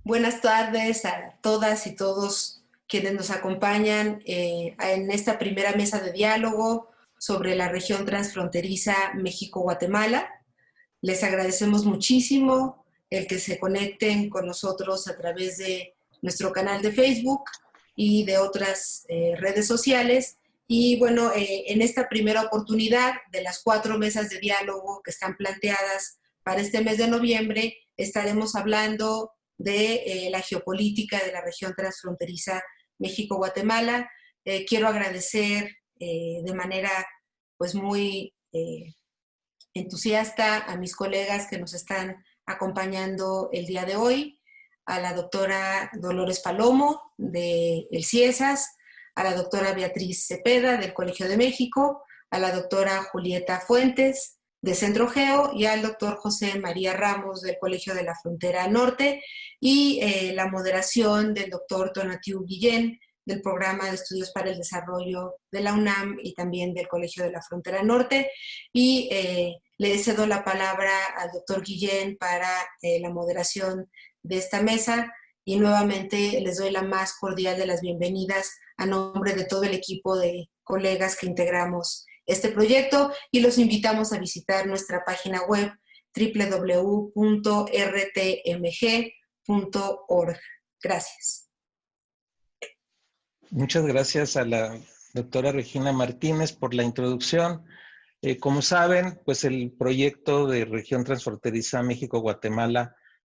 Buenas tardes a todas y todos quienes nos acompañan en esta primera mesa de diálogo sobre la región transfronteriza México-Guatemala. Les agradecemos muchísimo el que se conecten con nosotros a través de nuestro canal de Facebook y de otras redes sociales. Y bueno, en esta primera oportunidad de las 4 mesas de diálogo que están planteadas para este mes de noviembre, estaremos hablando de la geopolítica de la región transfronteriza México-Guatemala. Quiero agradecer de manera pues muy entusiasta a mis colegas que nos están acompañando el día de hoy, a la doctora Dolores Palomo de el CIESAS, a la doctora Beatriz Cepeda del Colegio de México, a la doctora Julieta Fuentes de Centro Geo y al doctor José María Ramos del Colegio de la Frontera Norte y la moderación del doctor Tonatiuh Guillén del Programa de Estudios para el Desarrollo de la UNAM y también del Colegio de la Frontera Norte. Y le cedo la palabra al doctor Guillén para la moderación de esta mesa y nuevamente les doy la más cordial de las bienvenidas a nombre de todo el equipo de colegas que integramos este proyecto y los invitamos a visitar nuestra página web www.rtmg.org. Gracias. Muchas gracias a la doctora Regina Martínez por la introducción. Como saben, pues el proyecto de Región Transfronteriza México-Guatemala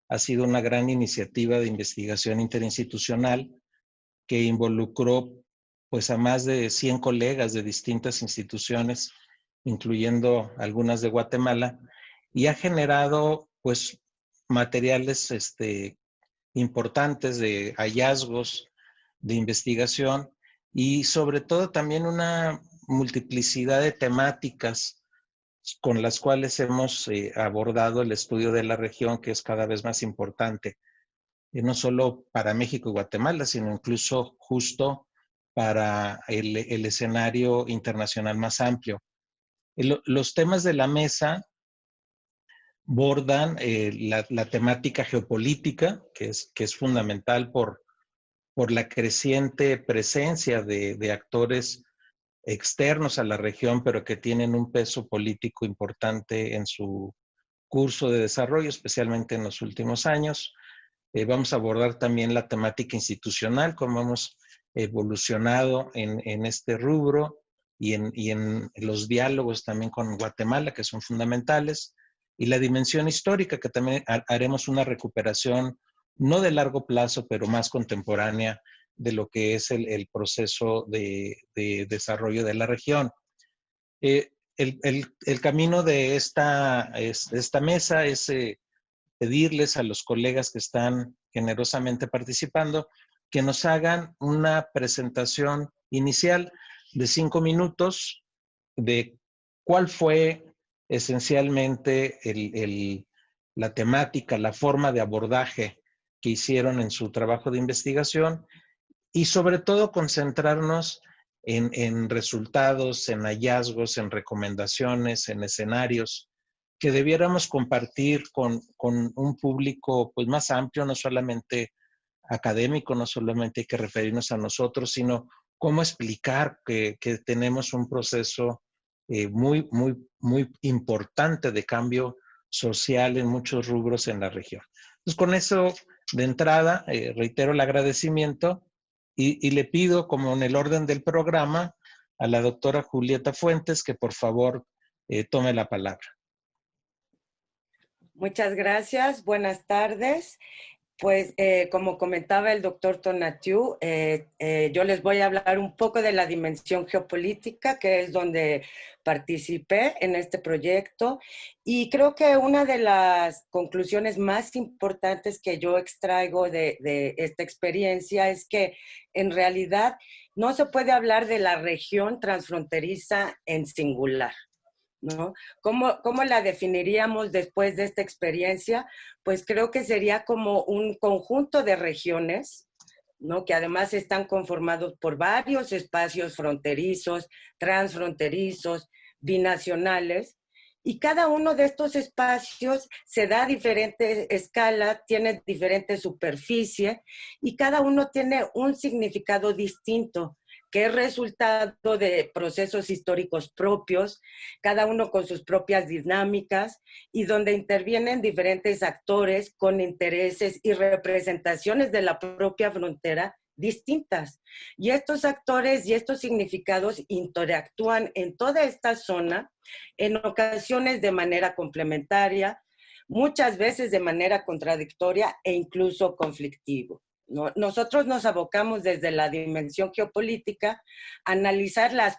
ha sido una gran iniciativa de investigación interinstitucional que involucró pues a más de 100 colegas de distintas instituciones, incluyendo algunas de Guatemala, y ha generado pues materiales importantes de hallazgos de investigación y sobre todo también una multiplicidad de temáticas con las cuales hemos abordado el estudio de la región, que es cada vez más importante, no solo para México y Guatemala, sino incluso justo para el escenario internacional más amplio. Los temas de la mesa bordan la temática geopolítica, que es fundamental por la creciente presencia de actores externos a la región, pero que tienen un peso político importante en su curso de desarrollo, especialmente en los últimos años. Vamos a abordar también la temática institucional, cómo hemos evolucionado en este rubro y en los diálogos también con Guatemala, que son fundamentales, y la dimensión histórica, que también haremos una recuperación no de largo plazo, pero más contemporánea de lo que es el proceso de desarrollo de la región. El camino de esta mesa es pedirles a los colegas que están generosamente participando que nos hagan una presentación inicial de 5 minutos de cuál fue esencialmente la temática, la forma de abordaje que hicieron en su trabajo de investigación y sobre todo concentrarnos en resultados, en hallazgos, en recomendaciones, en escenarios que debiéramos compartir con un público pues, más amplio, no solamente académico, no solamente hay que referirnos a nosotros, sino cómo explicar que tenemos un proceso muy importante de cambio social en muchos rubros en la región. Entonces, con eso, de entrada, reitero el agradecimiento y le pido, como en el orden del programa, a la doctora Julieta Fuentes que por favor tome la palabra. Muchas gracias, buenas tardes. Pues como comentaba el doctor Tonatiuh, yo les voy a hablar un poco de la dimensión geopolítica, que es donde participé en este proyecto. Y creo que una de las conclusiones más importantes que yo extraigo de esta experiencia es que en realidad no se puede hablar de la región transfronteriza en singular, ¿no? ¿Cómo la definiríamos después de esta experiencia? Pues creo que sería como un conjunto de regiones, ¿no? Que además están conformados por varios espacios fronterizos, transfronterizos, binacionales, Y cada uno de estos espacios se da a diferentes escalas, tiene diferente superficie y cada uno tiene un significado distinto, que es resultado de procesos históricos propios, cada uno con sus propias dinámicas y donde intervienen diferentes actores con intereses y representaciones de la propia frontera distintas. Y estos actores y estos significados interactúan en toda esta zona, en ocasiones de manera complementaria, muchas veces de manera contradictoria e incluso conflictivo. ¿No? Nosotros nos abocamos desde la dimensión geopolítica a analizar las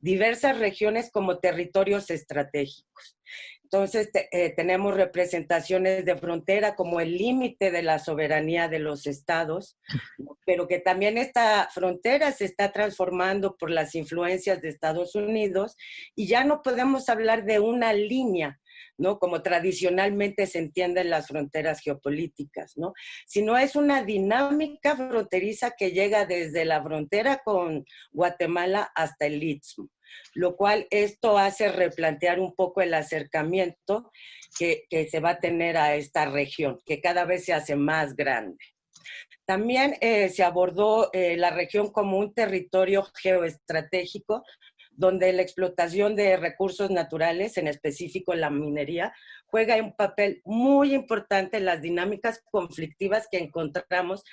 diversas regiones como territorios estratégicos. Entonces, tenemos representaciones de frontera como el límite de la soberanía de los estados, pero que también esta frontera se está transformando por las influencias de Estados Unidos y ya no podemos hablar de una línea, ¿no? Como tradicionalmente se entienden las fronteras geopolíticas, ¿no? Sino es una dinámica fronteriza que llega desde la frontera con Guatemala hasta el Istmo, lo cual esto hace replantear un poco el acercamiento que se va a tener a esta región, que cada vez se hace más grande. También se abordó la región como un territorio geoestratégico, donde la explotación de recursos naturales, en específico la minería, juega un papel muy importante en las dinámicas conflictivas que encontramos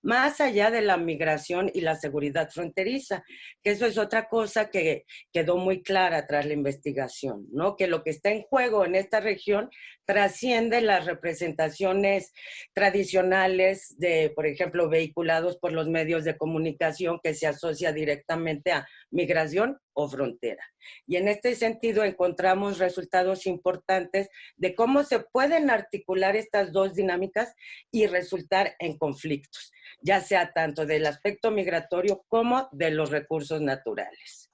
más allá de la migración y la seguridad fronteriza, que eso es otra cosa que quedó muy clara tras la investigación, ¿no? Que lo que está en juego en esta región trasciende las representaciones tradicionales de, por ejemplo, vehiculados por los medios de comunicación que se asocia directamente a migración o frontera. Y en este sentido encontramos resultados importantes de cómo se pueden articular estas dos dinámicas y resultar en conflictos, ya sea tanto del aspecto migratorio como de los recursos naturales.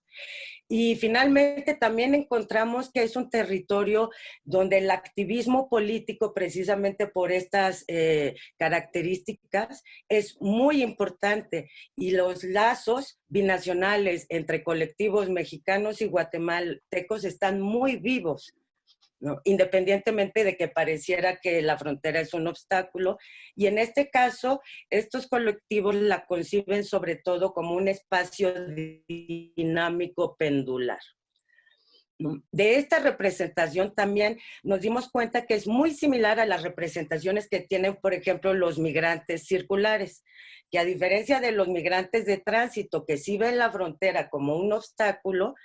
Y finalmente también encontramos que es un territorio donde el activismo político, precisamente por estas características, es muy importante y los lazos binacionales entre colectivos mexicanos y guatemaltecos están muy vivos, ¿no? Independientemente de que pareciera que la frontera es un obstáculo. Y en este caso, estos colectivos la conciben sobre todo como un espacio dinámico pendular. De esta representación también nos dimos cuenta que es muy similar a las representaciones que tienen, por ejemplo, los migrantes circulares, que a diferencia de los migrantes de tránsito que sí ven la frontera como un obstáculo,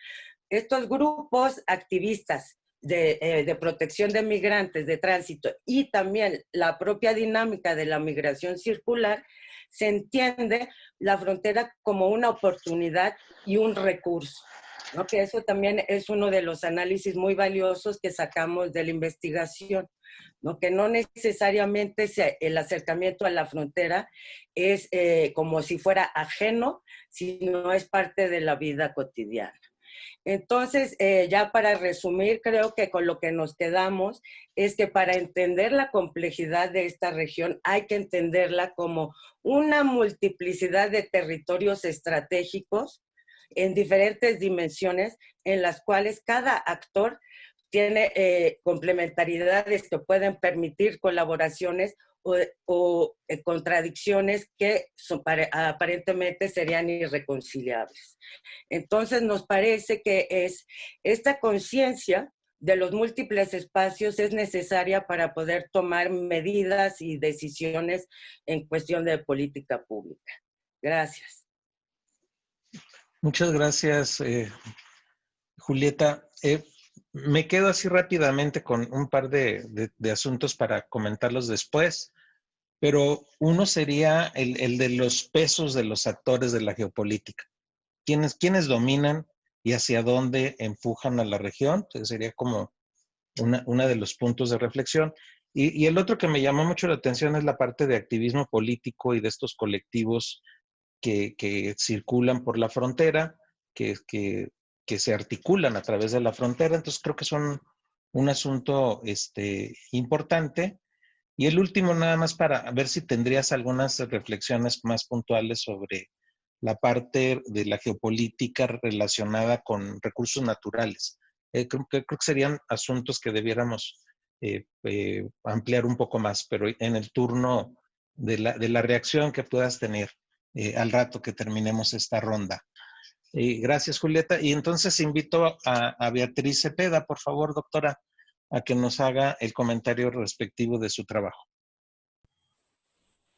estos grupos activistas de protección de migrantes de tránsito y también la propia dinámica de la migración circular, se entiende la frontera como una oportunidad y un recurso, ¿no? Que eso también es uno de los análisis muy valiosos que sacamos de la investigación, ¿no? Que no necesariamente el acercamiento a la frontera es como si fuera ajeno, sino es parte de la vida cotidiana. Entonces, ya para resumir, creo que con lo que nos quedamos es que para entender la complejidad de esta región hay que entenderla como una multiplicidad de territorios estratégicos en diferentes dimensiones en las cuales cada actor tiene complementariedades que pueden permitir colaboraciones o contradicciones que aparentemente serían irreconciliables. Entonces nos parece que esta conciencia de los múltiples espacios es necesaria para poder tomar medidas y decisiones en cuestión de política pública. Gracias. Muchas gracias, Julieta. Me quedo así rápidamente con un par de asuntos para comentarlos después, pero uno sería el de los pesos de los actores de la geopolítica. ¿Quiénes dominan y hacia dónde empujan a la región? Entonces sería como uno de los puntos de reflexión. Y el otro que me llamó mucho la atención es la parte de activismo político y de estos colectivos que circulan por la frontera, que se articulan a través de la frontera. Entonces creo que son un asunto importante. Y el último, nada más para ver si tendrías algunas reflexiones más puntuales sobre la parte de la geopolítica relacionada con recursos naturales, creo que serían asuntos que debiéramos ampliar un poco más, pero en el turno de la reacción que puedas tener al rato que terminemos esta ronda. Gracias, Julieta. Y entonces invito a Beatriz Cepeda, por favor, doctora, a que nos haga el comentario respectivo de su trabajo.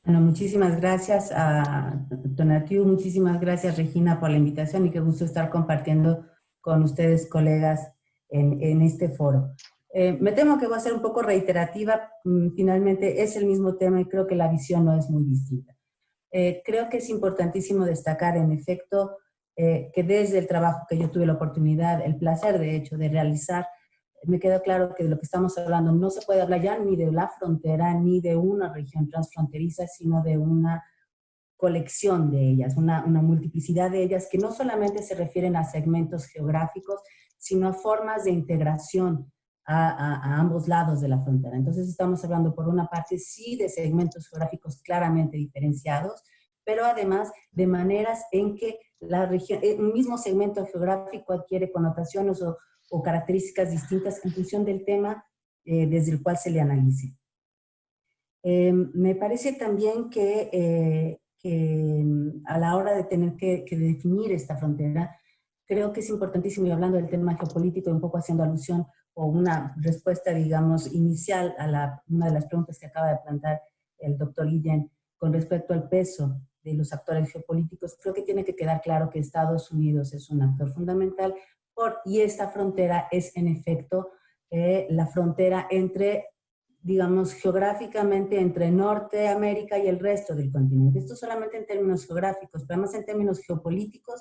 Bueno, muchísimas gracias a Donatiu, muchísimas gracias Regina por la invitación y qué gusto estar compartiendo con ustedes, colegas, en este foro. Me temo que voy a ser un poco reiterativa, finalmente es el mismo tema y creo que la visión no es muy distinta. Creo que es importantísimo destacar, en efecto, que desde el trabajo que yo tuve la oportunidad, el placer de hecho de realizar, me queda claro que de lo que estamos hablando no se puede hablar ya ni de la frontera ni de una región transfronteriza, sino de una colección de ellas, una multiplicidad de ellas que no solamente se refieren a segmentos geográficos, sino a formas de integración a ambos lados de la frontera. Entonces estamos hablando por una parte sí de segmentos geográficos claramente diferenciados, pero además de maneras en que la región, un mismo segmento geográfico adquiere connotaciones o características distintas en función del tema desde el cual se le analice. Me parece también que a la hora de tener que definir esta frontera, creo que es importantísimo, y hablando del tema geopolítico, un poco haciendo alusión o una respuesta, digamos, inicial a una de las preguntas que acaba de plantear el doctor Guillén con respecto al peso de los actores geopolíticos, creo que tiene que quedar claro que Estados Unidos es un actor fundamental y esta frontera es, en efecto, la frontera entre, digamos, geográficamente entre Norteamérica y el resto del continente. Esto solamente en términos geográficos, pero además en términos geopolíticos,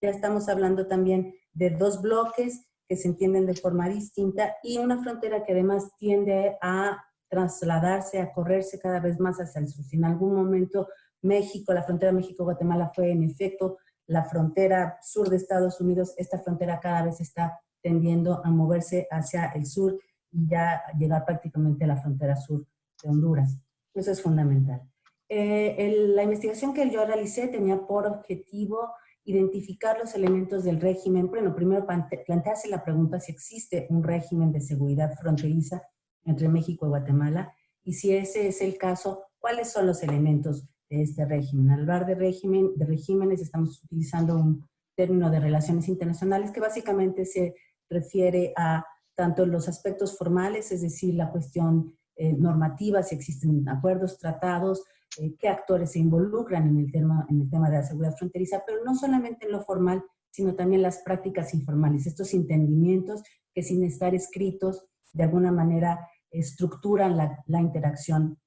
ya estamos hablando también de dos bloques que se entienden de forma distinta y una frontera que además tiende a trasladarse, a correrse cada vez más hacia el sur. Si en algún momento México, la frontera México-Guatemala fue en efecto la frontera sur de Estados Unidos, esta frontera cada vez está tendiendo a moverse hacia el sur y ya llegar prácticamente a la frontera sur de Honduras. Eso es fundamental. La investigación que yo realicé tenía por objetivo identificar los elementos del régimen. Bueno, primero plantearse la pregunta si existe un régimen de seguridad fronteriza entre México y Guatemala, y si ese es el caso, ¿cuáles son los elementos de este régimen? Al hablar de regímenes estamos utilizando un término de relaciones internacionales que básicamente se refiere a tanto los aspectos formales, es decir, la cuestión normativa, si existen acuerdos, tratados, qué actores se involucran en el tema de la seguridad fronteriza, pero no solamente en lo formal, sino también las prácticas informales, estos entendimientos que sin estar escritos, de alguna manera estructuran la interacción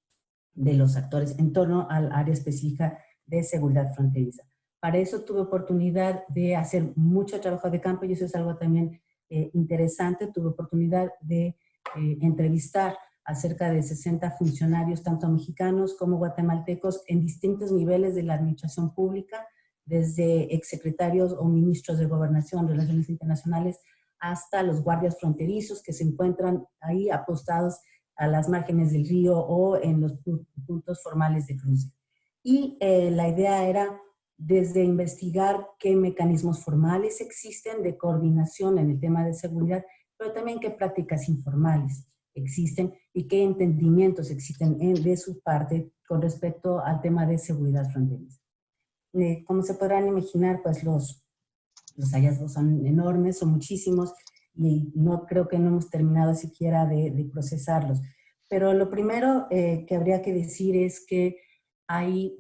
de los actores en torno al área específica de seguridad fronteriza. Para eso tuve oportunidad de hacer mucho trabajo de campo y eso es algo también interesante. Tuve oportunidad de entrevistar a cerca de 60 funcionarios, tanto mexicanos como guatemaltecos, en distintos niveles de la administración pública, desde exsecretarios o ministros de Gobernación, Relaciones Internacionales, hasta los guardias fronterizos que se encuentran ahí apostados a las márgenes del río o en los puntos formales de cruce. Y la idea era desde investigar qué mecanismos formales existen de coordinación en el tema de seguridad, pero también qué prácticas informales existen y qué entendimientos existen de su parte con respecto al tema de seguridad fronteriza. Como se podrán imaginar, pues los hallazgos son enormes, son muchísimos y no creo que no hemos terminado siquiera de procesarlos. Pero lo primero que habría que decir es que hay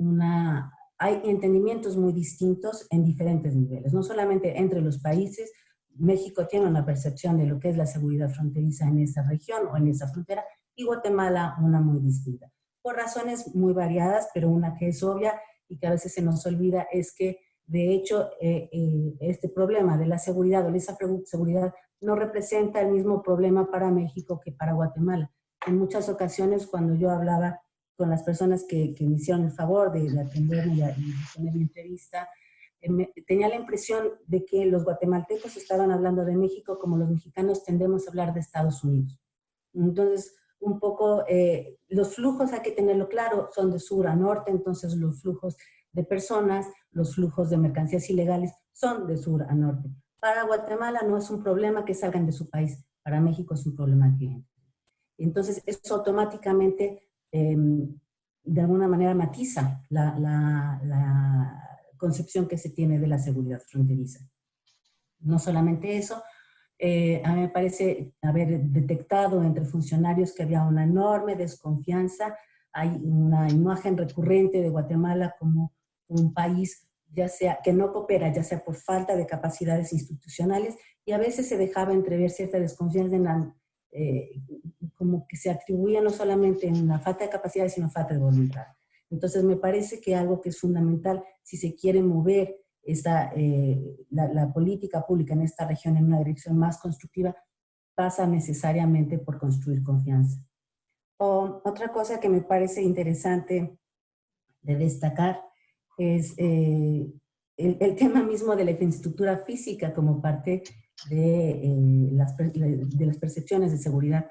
entendimientos muy distintos en diferentes niveles, no solamente entre los países. México tiene una percepción de lo que es la seguridad fronteriza en esa región o en esa frontera, y Guatemala una muy distinta. Por razones muy variadas, pero una que es obvia y que a veces se nos olvida es que, de hecho, este problema de la seguridad o de esa seguridad no representa el mismo problema para México que para Guatemala. En muchas ocasiones, cuando yo hablaba con las personas que me hicieron el favor de atenderme y tener mi entrevista, tenía la impresión de que los guatemaltecos estaban hablando de México como los mexicanos tendemos a hablar de Estados Unidos. Entonces, un poco, los flujos, hay que tenerlo claro, son de sur a norte, entonces los flujos de personas, los flujos de mercancías ilegales son de sur a norte. para Guatemala no es un problema que salgan de su país, para México es un problema que entren. Entonces, eso automáticamente, de alguna manera, matiza la concepción que se tiene de la seguridad fronteriza. No solamente eso, a mí me parece haber detectado entre funcionarios que había una enorme desconfianza. Hay una imagen recurrente de Guatemala como un país ya sea que no coopera, ya sea por falta de capacidades institucionales, y a veces se dejaba entrever cierta desconfianza en la, como que se atribuía no solamente en la falta de capacidades, sino falta de voluntad. Entonces me parece que algo que es fundamental si se quiere mover la política pública en esta región en una dirección más constructiva, pasa necesariamente por construir confianza. Otra cosa que me parece interesante de destacar es el tema mismo de la infraestructura física como parte de las percepciones de seguridad.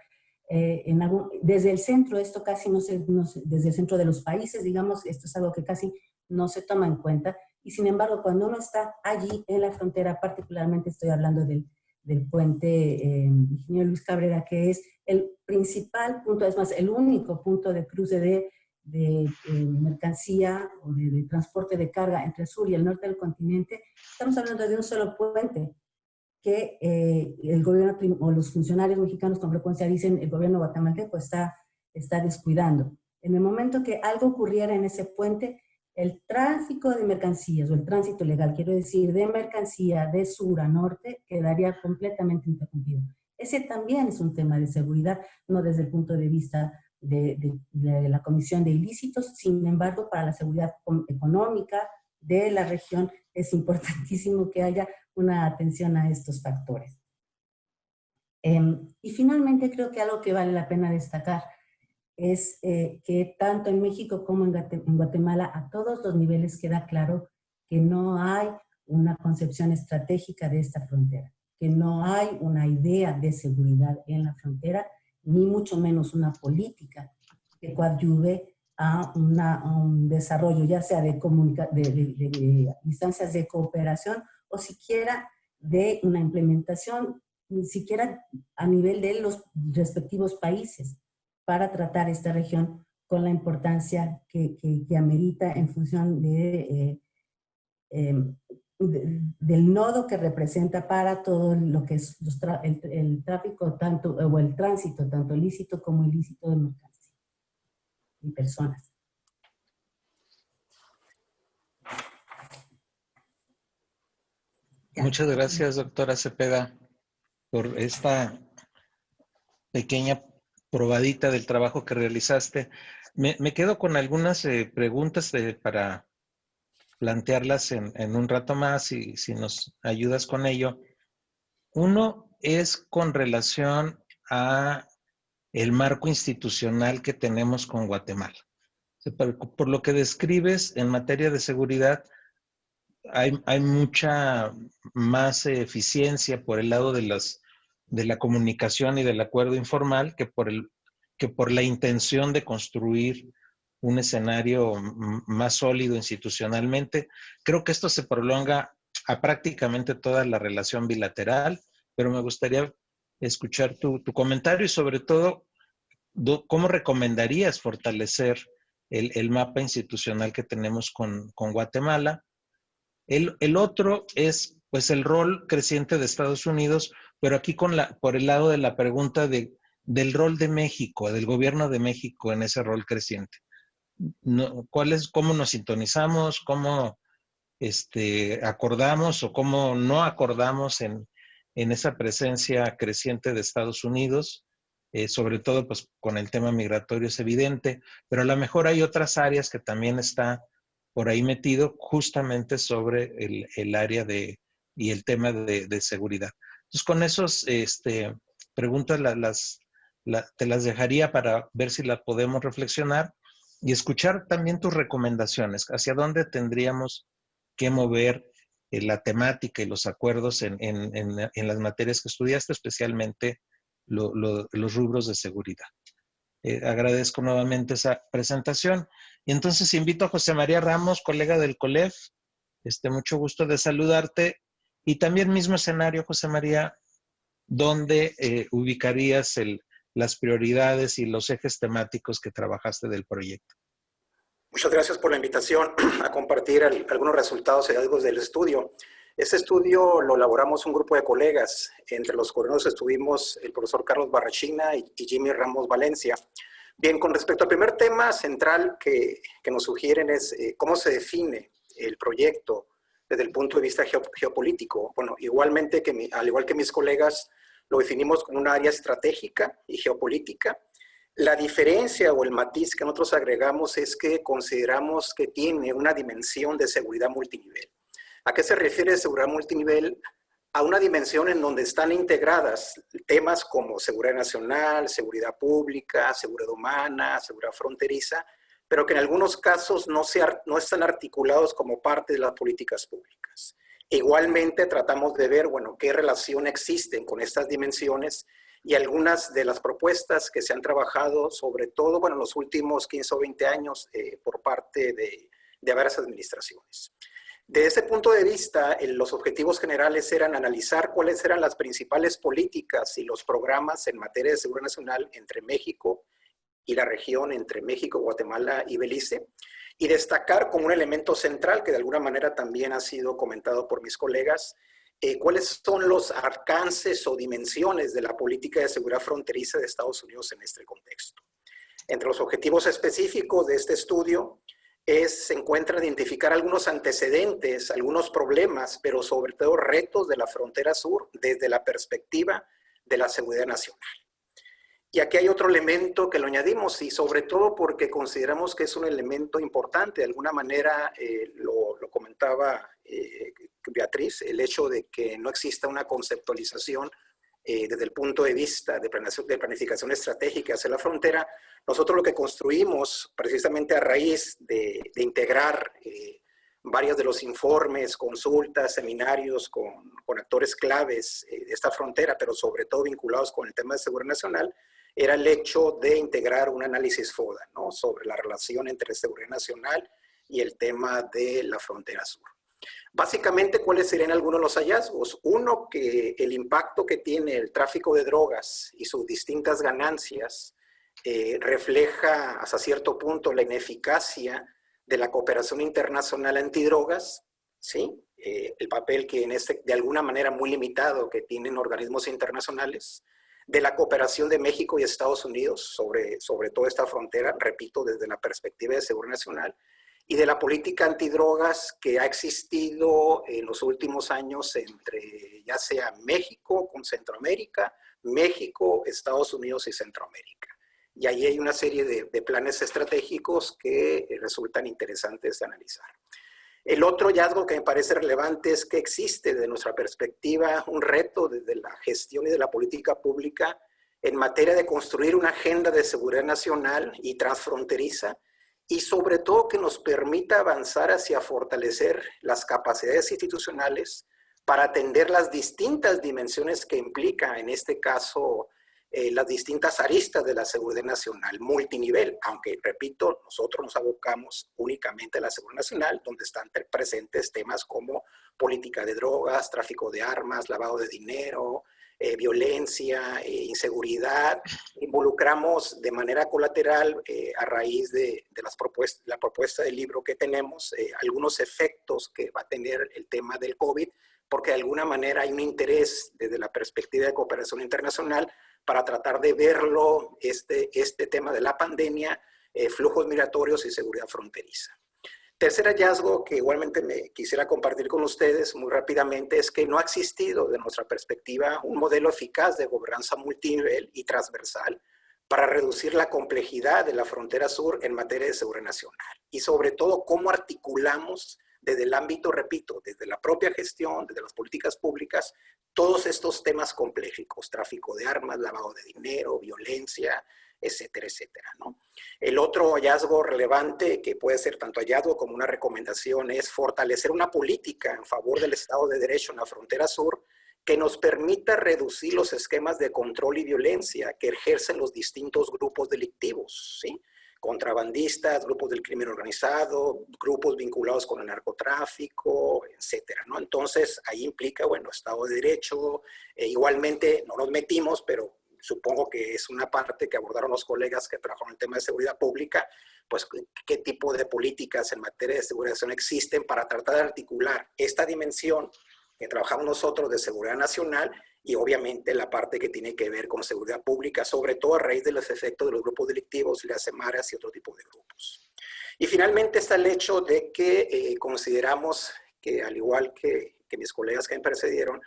Desde el centro, esto casi no se, desde el centro de los países, digamos, esto es algo que casi no se toma en cuenta, y sin embargo, cuando uno está allí en la frontera, particularmente estoy hablando del puente Ingeniero Luis Cabrera, que es el principal punto, es más, el único punto de cruce de mercancía o de transporte de carga entre el sur y el norte del continente. Estamos hablando de un solo puente que el gobierno o los funcionarios mexicanos con frecuencia dicen el gobierno guatemalteco está descuidando. En el momento que algo ocurriera en ese puente, el tráfico de mercancías, o el tránsito legal, quiero decir, de mercancía de sur a norte, quedaría completamente interrumpido. Ese también es un tema de seguridad, no desde el punto de vista de la comisión de ilícitos, sin embargo, para la seguridad económica de la región es importantísimo que haya una atención a estos factores. Y finalmente creo que algo que vale la pena destacar es que tanto en México como en Guatemala a todos los niveles queda claro que no hay una concepción estratégica de esta frontera, que no hay una idea de seguridad en la frontera, ni mucho menos una política que coadyuve a un desarrollo, ya sea de instancias de cooperación o siquiera de una implementación, ni siquiera a nivel de los respectivos países, para tratar esta región con la importancia que amerita en función del nodo que representa para todo lo que es el tráfico, o el tránsito, tanto lícito como ilícito de mercancías y personas. Muchas gracias, doctora Cepeda, por esta pequeña probadita del trabajo que realizaste. Me quedo con algunas preguntas para plantearlas en un rato más, y si nos ayudas con ello. Uno es con relación a el marco institucional que tenemos con Guatemala. Por lo que describes en materia de seguridad, hay mucha más eficiencia por el lado de la comunicación y del acuerdo informal que por la intención de construir un escenario más sólido institucionalmente. Creo que esto se prolonga a prácticamente toda la relación bilateral, pero me gustaría escuchar tu comentario y sobre todo, ¿cómo recomendarías fortalecer el mapa institucional que tenemos con Guatemala? El otro es pues el rol creciente de Estados Unidos, pero aquí por el lado de la pregunta del rol de México, del gobierno de México en ese rol creciente. ¿Cómo nos sintonizamos? ¿Cómo acordamos o cómo no acordamos en esa presencia creciente de Estados Unidos? Sobre todo pues con el tema migratorio es evidente, pero a lo mejor hay otras áreas que también está por ahí metido justamente sobre el área y el tema de seguridad. Entonces con esos preguntas te las dejaría para ver si las podemos reflexionar y escuchar también tus recomendaciones, hacia dónde tendríamos que mover la temática y los acuerdos en las materias que estudiaste, especialmente los rubros de seguridad. Agradezco nuevamente esa presentación. Y entonces invito a José María Ramos, colega del COLEF. Mucho gusto de saludarte. Y también mismo escenario, José María, ¿dónde ubicarías las prioridades y los ejes temáticos que trabajaste del proyecto? Muchas gracias por la invitación a compartir algunos resultados y hallazgos del estudio. Este estudio lo elaboramos un grupo de colegas, entre los cuales estuvimos el profesor Carlos Barrachina y Jimmy Ramos Valencia. Bien, con respecto al primer tema central que nos sugieren es cómo se define el proyecto desde el punto de vista geopolítico. Bueno, igualmente al igual que mis colegas, lo definimos como un área estratégica y geopolítica. La diferencia o el matiz que nosotros agregamos es que consideramos que tiene una dimensión de seguridad multinivel. ¿A qué se refiere seguridad multinivel? A una dimensión en donde están integradas temas como seguridad nacional, seguridad pública, seguridad humana, seguridad fronteriza, pero que en algunos casos no están articulados como parte de las políticas públicas. Igualmente tratamos de ver, bueno, qué relación existen con estas dimensiones y algunas de las propuestas que se han trabajado, sobre todo, bueno, en los últimos 15 o 20 años por parte de varias administraciones. De ese punto de vista, los objetivos generales eran analizar cuáles eran las principales políticas y los programas en materia de seguridad nacional entre México y la región, entre México, Guatemala y Belice, y destacar como un elemento central, que de alguna manera también ha sido comentado por mis colegas, cuáles son los alcances o dimensiones de la política de seguridad fronteriza de Estados Unidos en este contexto. Entre los objetivos específicos de este estudio se encuentra identificar algunos antecedentes, algunos problemas, pero sobre todo retos de la frontera sur desde la perspectiva de la seguridad nacional. Y aquí hay otro elemento que lo añadimos, y sobre todo porque consideramos que es un elemento importante. De alguna manera lo comentaba Beatriz, el hecho de que no exista una conceptualización desde el punto de vista de planificación estratégica hacia la frontera. Nosotros lo que construimos, precisamente a raíz de integrar varios de los informes, consultas, seminarios con actores claves de esta frontera, pero sobre todo vinculados con el tema de seguridad nacional, era el hecho de integrar un análisis FODA, ¿no?, sobre la relación entre seguridad nacional y el tema de la frontera sur. Básicamente, ¿cuáles serían algunos de los hallazgos? Uno, que el impacto que tiene el tráfico de drogas y sus distintas ganancias refleja hasta cierto punto la ineficacia de la cooperación internacional antidrogas, ¿sí? El papel que de alguna manera muy limitado que tienen organismos internacionales, de la cooperación de México y Estados Unidos sobre toda esta frontera, repito, desde la perspectiva de seguridad nacional, y de la política antidrogas que ha existido en los últimos años entre ya sea México con Centroamérica, México, Estados Unidos y Centroamérica. Y ahí hay una serie de planes estratégicos que resultan interesantes de analizar. El otro hallazgo que me parece relevante es que existe desde nuestra perspectiva un reto desde la gestión y de la política pública en materia de construir una agenda de seguridad nacional y transfronteriza, y sobre todo que nos permita avanzar hacia fortalecer las capacidades institucionales para atender las distintas dimensiones que implica, en este caso, las distintas aristas de la seguridad nacional, multinivel, aunque, repito, nosotros nos abocamos únicamente a la seguridad nacional, donde están presentes temas como política de drogas, tráfico de armas, lavado de dinero, violencia, inseguridad. Involucramos de manera colateral, a raíz de la propuesta del libro que tenemos, algunos efectos que va a tener el tema del COVID, porque de alguna manera hay un interés desde la perspectiva de cooperación internacional para tratar de verlo, este tema de la pandemia, flujos migratorios y seguridad fronteriza. Tercer hallazgo que igualmente me quisiera compartir con ustedes muy rápidamente es que no ha existido, de nuestra perspectiva, un modelo eficaz de gobernanza multinivel y transversal para reducir la complejidad de la frontera sur en materia de seguridad nacional. Y sobre todo, cómo articulamos desde el ámbito, repito, desde la propia gestión, desde las políticas públicas, todos estos temas complejos, tráfico de armas, lavado de dinero, violencia, etcétera, etcétera, ¿no? El otro hallazgo relevante, que puede ser tanto hallazgo como una recomendación, es fortalecer una política en favor del Estado de Derecho en la frontera sur que nos permita reducir los esquemas de control y violencia que ejercen los distintos grupos delictivos, ¿sí? Contrabandistas, grupos del crimen organizado, grupos vinculados con el narcotráfico, etcétera, ¿no? Entonces, ahí implica, bueno, Estado de Derecho, igualmente no nos metimos, pero supongo que es una parte que abordaron los colegas que trabajaron en el tema de seguridad pública, pues qué tipo de políticas en materia de seguridad existen para tratar de articular esta dimensión que trabajamos nosotros de seguridad nacional y obviamente la parte que tiene que ver con seguridad pública, sobre todo a raíz de los efectos de los grupos delictivos, las emaras y otro tipo de grupos. Y finalmente está el hecho de que consideramos que, al igual que mis colegas que me precedieron,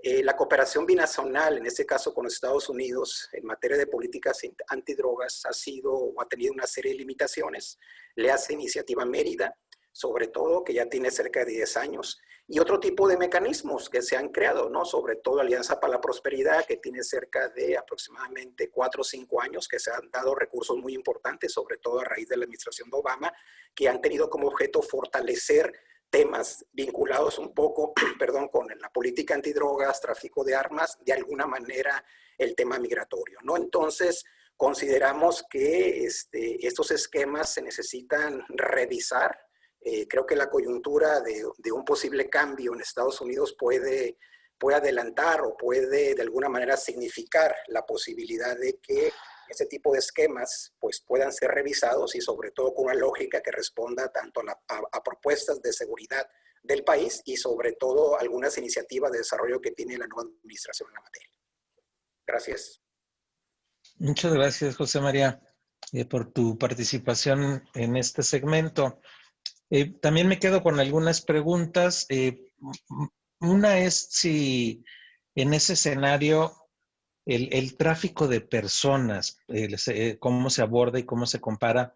la cooperación binacional, en este caso con los Estados Unidos, en materia de políticas antidrogas, ha sido o ha tenido una serie de limitaciones. Le hace Iniciativa Mérida, sobre todo, que ya tiene cerca de 10 años, y otro tipo de mecanismos que se han creado, ¿no? Sobre todo Alianza para la Prosperidad, que tiene cerca de aproximadamente 4 o 5 años, que se han dado recursos muy importantes, sobre todo a raíz de la administración de Obama, que han tenido como objeto fortalecer temas vinculados un poco, perdón, con la política antidrogas, tráfico de armas, de alguna manera el tema migratorio, ¿no? Entonces, consideramos que estos esquemas se necesitan revisar. Creo que la coyuntura de un posible cambio en Estados Unidos puede adelantar o puede de alguna manera significar la posibilidad de que ese tipo de esquemas pues puedan ser revisados y sobre todo con una lógica que responda tanto a propuestas de seguridad del país y sobre todo algunas iniciativas de desarrollo que tiene la nueva administración en la materia. Gracias. Muchas gracias, José María, por tu participación en este segmento. También me quedo con algunas preguntas. Una es si en ese escenario el tráfico de personas, cómo se aborda y cómo se compara,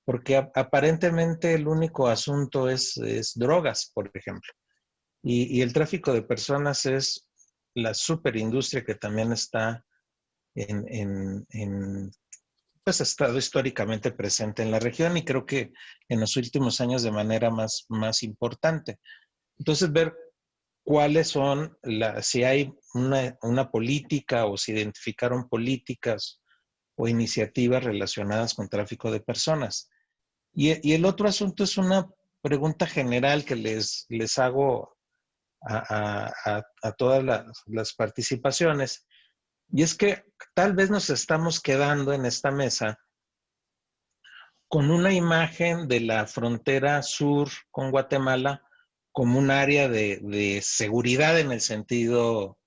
porque aparentemente el único asunto es drogas, por ejemplo. Y el tráfico de personas es la superindustria que también está pues ha estado históricamente presente en la región y creo que en los últimos años de manera más importante. Entonces, ver cuáles son, si hay una política o si identificaron políticas o iniciativas relacionadas con tráfico de personas. Y el otro asunto es una pregunta general que les hago a todas las participaciones. Y es que tal vez nos estamos quedando en esta mesa con una imagen de la frontera sur con Guatemala como un área de seguridad en el sentido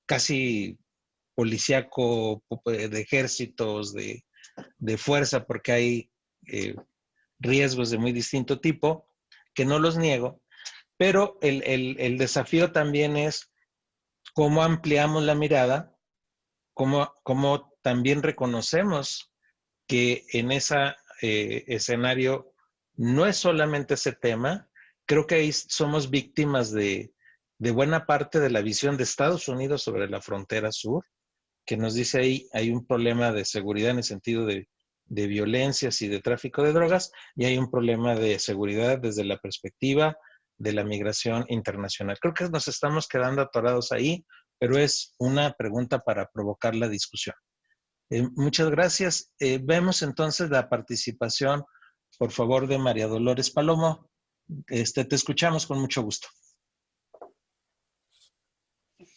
casi policíaco, de ejércitos, de fuerza, porque hay riesgos de muy distinto tipo, que no los niego, pero el desafío también es cómo ampliamos la mirada, cómo también reconocemos que en ese escenario no es solamente ese tema. Creo que ahí somos víctimas de buena parte de la visión de Estados Unidos sobre la frontera sur, que nos dice ahí hay un problema de seguridad en el sentido de violencias y de tráfico de drogas, y hay un problema de seguridad desde la perspectiva de la migración internacional. Creo que nos estamos quedando atorados ahí, pero es una pregunta para provocar la discusión. Muchas gracias. Vemos entonces la participación, por favor, de María Dolores Palomo. Te escuchamos con mucho gusto.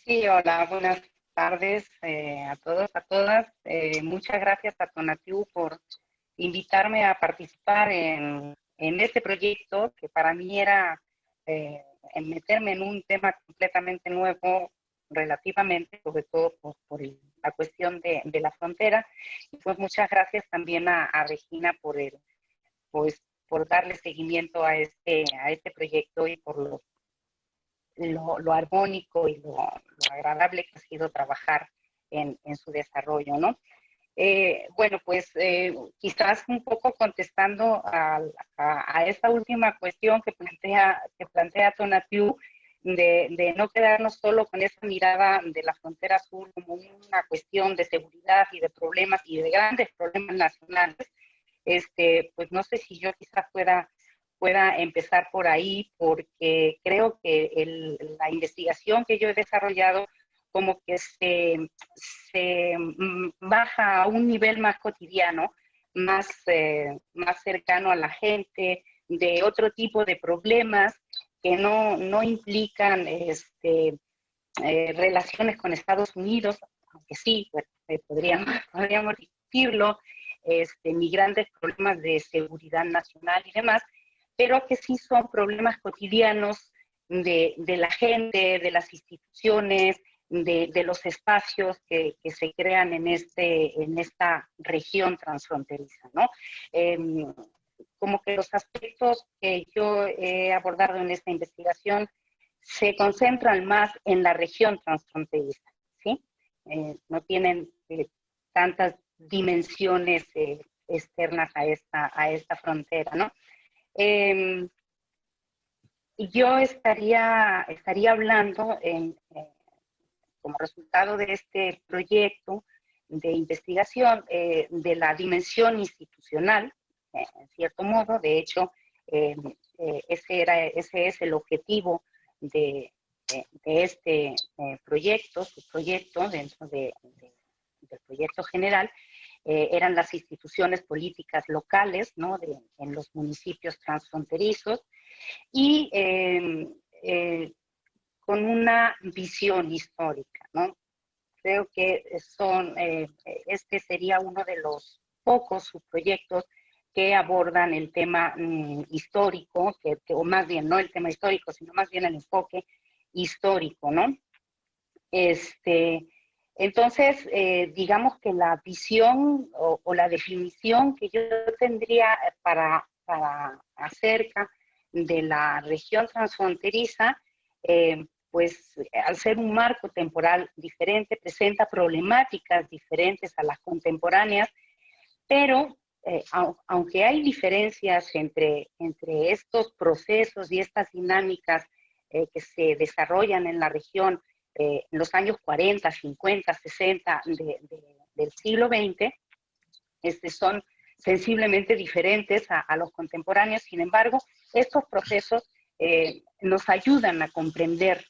Sí, hola, buenas tardes a todos, a todas. Muchas gracias a Tonatiu por invitarme a participar en este proyecto, que para mí era meterme en un tema completamente nuevo, relativamente, sobre todo por la cuestión de la frontera. Y pues muchas gracias también a Regina por darle seguimiento a este proyecto y por lo armónico y lo agradable que ha sido trabajar en su desarrollo, ¿no? Bueno, pues quizás un poco contestando a esta última cuestión que plantea Tonatiu, de no quedarnos solo con esa mirada de la frontera sur como una cuestión de seguridad y de problemas y de grandes problemas nacionales. Pues no sé si yo quizás pueda empezar por ahí, porque creo que la investigación que yo he desarrollado como que se baja a un nivel más cotidiano, más cercano a la gente, de otro tipo de problemas que no implican relaciones con Estados Unidos, aunque sí, podríamos decirlo, migrantes, problemas de seguridad nacional y demás, pero que sí son problemas cotidianos de la gente, de las instituciones, de los espacios que se crean en esta región transfronteriza, ¿no? Como que los aspectos que yo he abordado en esta investigación se concentran más en la región transfronteriza, ¿sí? No tienen tantas dimensiones externas a esta frontera, ¿no? Yo estaría hablando como resultado de este proyecto de investigación de la dimensión institucional, en cierto modo. De hecho, ese es el objetivo de este proyecto, su proyecto dentro del proyecto general, eran las instituciones políticas locales, ¿no? En los municipios transfronterizos, y con una visión histórica, ¿no? Creo que este sería uno de los pocos subproyectos que abordan el tema histórico, o más bien no el tema histórico, sino más bien el enfoque histórico, ¿no? Entonces, digamos que la visión o la definición que yo tendría para acerca de la región transfronteriza, pues al ser un marco temporal diferente, presenta problemáticas diferentes a las contemporáneas, pero aunque hay diferencias entre estos procesos y estas dinámicas que se desarrollan en la región en los años 40, 50, 60 del siglo XX, son sensiblemente diferentes a los contemporáneos. Sin embargo, estos procesos nos ayudan a comprender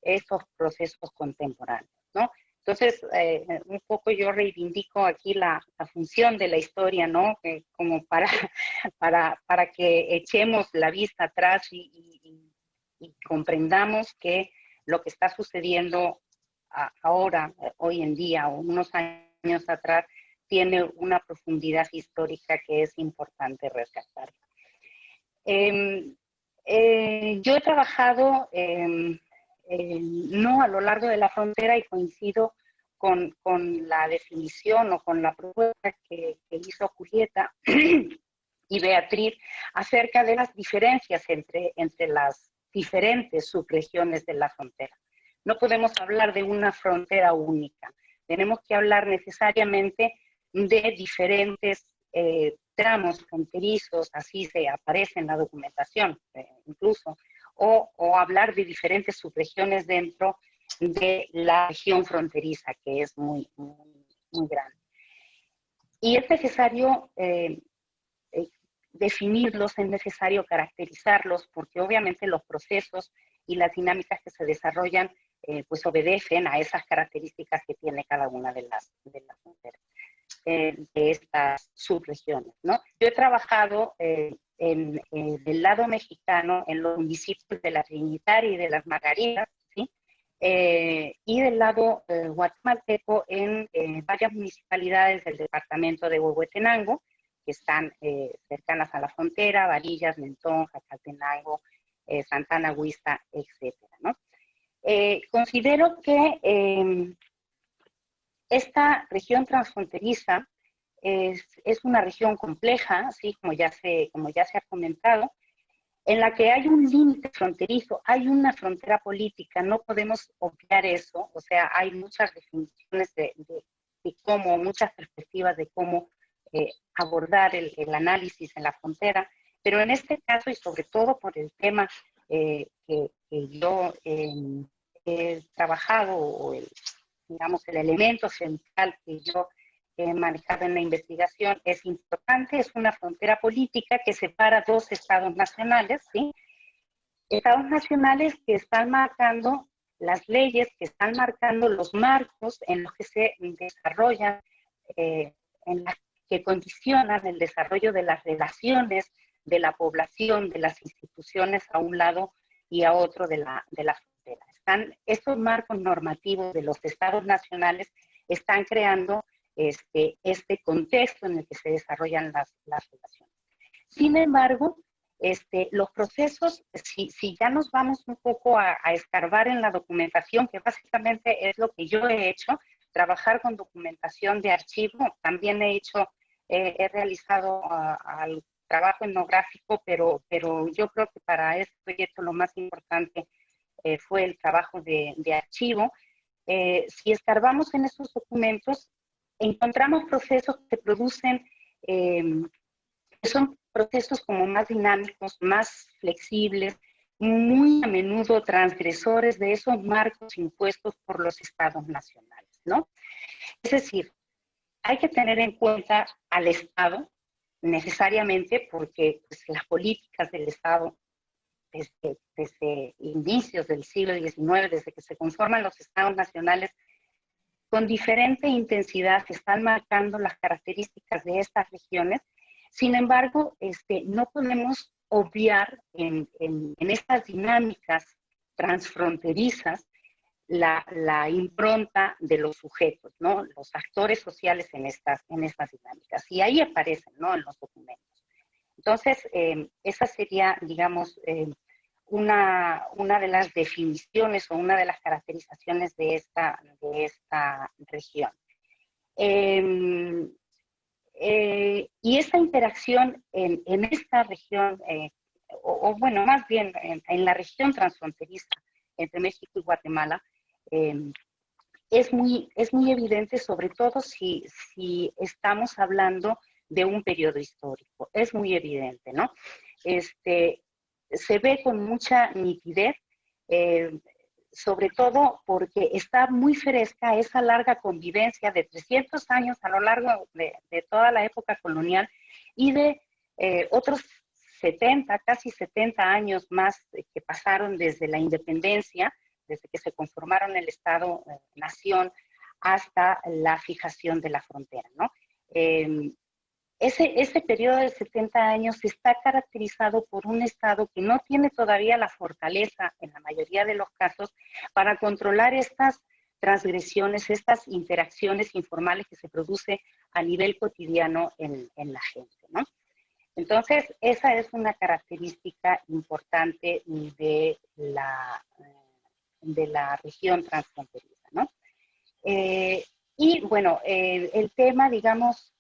estos procesos contemporáneos, ¿no? Entonces, un poco yo reivindico aquí la función de la historia, ¿no? Como para que echemos la vista atrás y comprendamos que lo que está sucediendo ahora, hoy en día, o unos años atrás, tiene una profundidad histórica que es importante rescatar. Yo he trabajado no a lo largo de la frontera, y coincido con la definición o con la propuesta que hizo Julieta y Beatriz acerca de las diferencias entre las diferentes subregiones de la frontera. No podemos hablar de una frontera única. Tenemos que hablar necesariamente de diferentes tramos fronterizos, así se aparece en la documentación incluso, o hablar de diferentes subregiones dentro de la región fronteriza, que es muy, muy, muy grande. Y es necesario definirlos, es necesario caracterizarlos, porque obviamente los procesos y las dinámicas que se desarrollan pues obedecen a esas características que tiene cada una de las fronteras, de estas subregiones, ¿no? Yo he trabajado del lado mexicano en los municipios de la Trinitaria y de las Margaritas, ¿sí? Y del lado guatemalteco en varias municipalidades del departamento de Huehuetenango, que están cercanas a la frontera: Varillas, Mentón, Jacaltenango, Santana, Huista, etcétera, ¿no? Considero que esta región transfronteriza es una región compleja, ¿sí? como ya se ha comentado, en la que hay un límite fronterizo, hay una frontera política, no podemos obviar eso. O sea, hay muchas definiciones de cómo, muchas perspectivas de cómo abordar el análisis en la frontera, pero en este caso, y sobre todo por el tema que yo he trabajado, o digamos, el elemento central que yo he manejado en la investigación, es importante. Es una frontera política que separa dos estados nacionales, ¿sí? Estados nacionales que están marcando las leyes, que están marcando los marcos en los que se desarrollan, en las que condicionan el desarrollo de las relaciones de la población, de las instituciones a un lado y a otro de la frontera. Estos marcos normativos de los estados nacionales están creando este contexto en el que se desarrollan las relaciones. Sin embargo, los procesos, si ya nos vamos un poco a escarbar en la documentación, que básicamente es lo que yo he hecho, trabajar con documentación de archivo, también he realizado al trabajo etnográfico, pero yo creo que para este proyecto lo más importante fue el trabajo de archivo. Si escarbamos en esos documentos, encontramos procesos que producen, que son procesos como más dinámicos, más flexibles, muy a menudo transgresores de esos marcos impuestos por los estados nacionales, ¿no? Es decir, hay que tener en cuenta al Estado necesariamente porque pues, las políticas del Estado desde inicios del siglo XIX, desde que se conforman los estados nacionales, con diferente intensidad se están marcando las características de estas regiones. Sin embargo, no podemos obviar en estas dinámicas transfronterizas la impronta de los sujetos, ¿no? Los actores sociales en estas dinámicas. Y ahí aparecen, ¿no? En los documentos. Entonces, esa sería, digamos, una de las definiciones o una de las caracterizaciones de esta región. Y esta interacción en esta región, o bueno, más bien en la región transfronteriza entre México y Guatemala, es muy evidente, sobre todo si estamos hablando de un periodo histórico. Es muy evidente, ¿no? Se ve con mucha nitidez, sobre todo porque está muy fresca esa larga convivencia de 300 años a lo largo de toda la época colonial y de otros 70, casi 70 años más que pasaron desde la independencia, desde que se conformaron el Estado-Nación hasta la fijación de la frontera, ¿no? Ese periodo de 70 años está caracterizado por un Estado que no tiene todavía la fortaleza, en la mayoría de los casos, para controlar estas transgresiones, estas interacciones informales que se produce a nivel cotidiano en la gente, ¿no? Entonces, esa es una característica importante de la región transfronteriza, ¿no? Y bueno, el tema, digamos,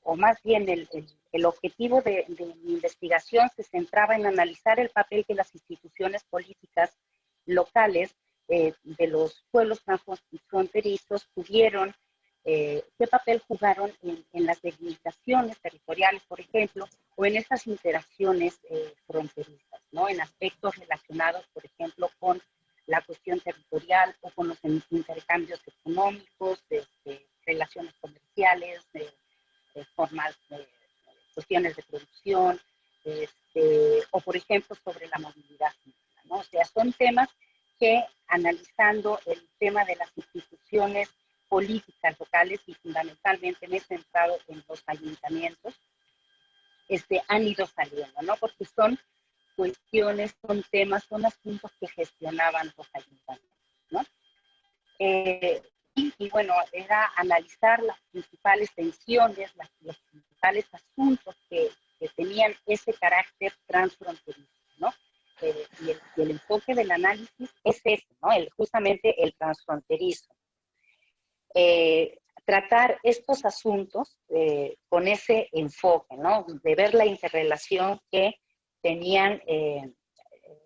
o más bien el objetivo de mi investigación se centraba en analizar el papel que las instituciones políticas locales de los pueblos transfronterizos tuvieron, qué papel jugaron en las delimitaciones territoriales, por ejemplo, o en esas interacciones fronterizas, ¿no? En aspectos relacionados, por ejemplo, con la cuestión territorial o con los intercambios económicos, relaciones comerciales, formas de cuestiones de producción, o por ejemplo sobre la movilidad humana, ¿no? O sea, son temas que analizando el tema de las instituciones políticas locales y fundamentalmente me he centrado en los ayuntamientos, han ido saliendo, ¿no? Porque son cuestiones, son temas, son asuntos que gestionaban los ayuntamientos, ¿no? Y bueno, era analizar las principales tensiones, los principales asuntos que tenían ese carácter transfronterizo, ¿no? Y el enfoque del análisis es ese, ¿no? Justamente el transfronterizo. Tratar estos asuntos con ese enfoque, ¿no? De ver la interrelación que tenían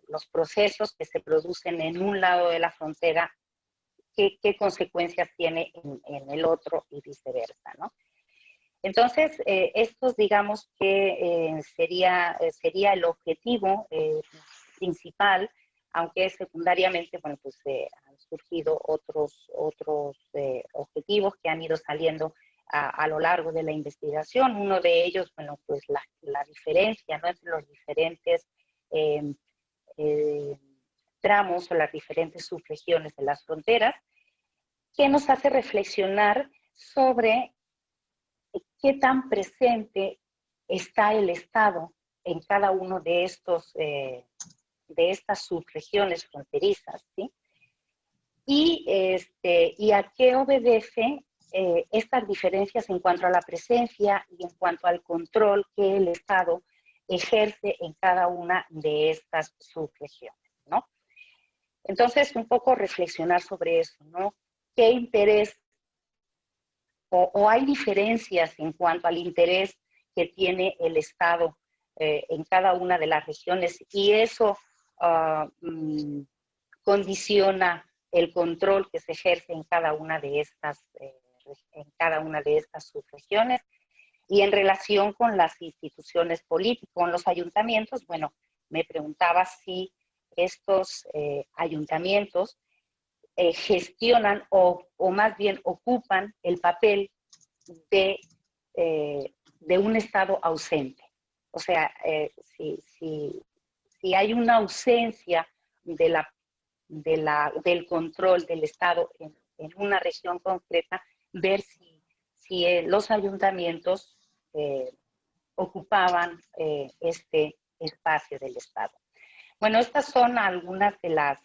los procesos que se producen en un lado de la frontera, qué consecuencias tiene en el otro y viceversa, ¿no? Entonces, estos digamos que sería el objetivo principal, aunque secundariamente, bueno, pues han surgido otros objetivos que han ido saliendo a lo largo de la investigación. Uno de ellos, bueno, pues la diferencia, ¿no? Entre los diferentes tramos o las diferentes subregiones de las fronteras, que nos hace reflexionar sobre qué tan presente está el Estado en cada uno de estos estas subregiones fronterizas, ¿sí? Y a qué obedece estas diferencias en cuanto a la presencia y en cuanto al control que el Estado ejerce en cada una de estas subregiones, ¿no? Entonces, un poco reflexionar sobre eso, ¿no? ¿Qué interés o hay diferencias en cuanto al interés que tiene el Estado en cada una de las regiones? Y eso condiciona el control que se ejerce en cada una de estas subregiones. Y en relación con las instituciones políticas, con los ayuntamientos, bueno, me preguntaba si estos ayuntamientos gestionan o más bien ocupan el papel de un Estado ausente. O sea, si hay una ausencia del control del Estado en una región concreta, ver si los ayuntamientos ocupaban este espacio del Estado. Bueno, estas son algunas de las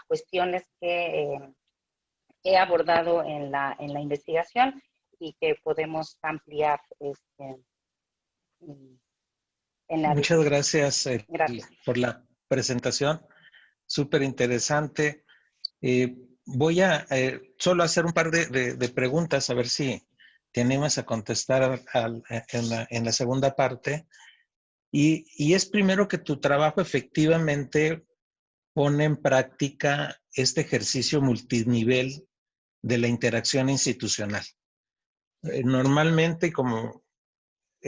cuestiones que he abordado en la investigación y que podemos ampliar en la Muchas gracias, Gracias. por la presentación, súper interesante. Voy a solo hacer un par de preguntas, a ver si te animas a contestar en la segunda parte. Y es primero que tu trabajo efectivamente pone en práctica este ejercicio multinivel de la interacción institucional. Normalmente, como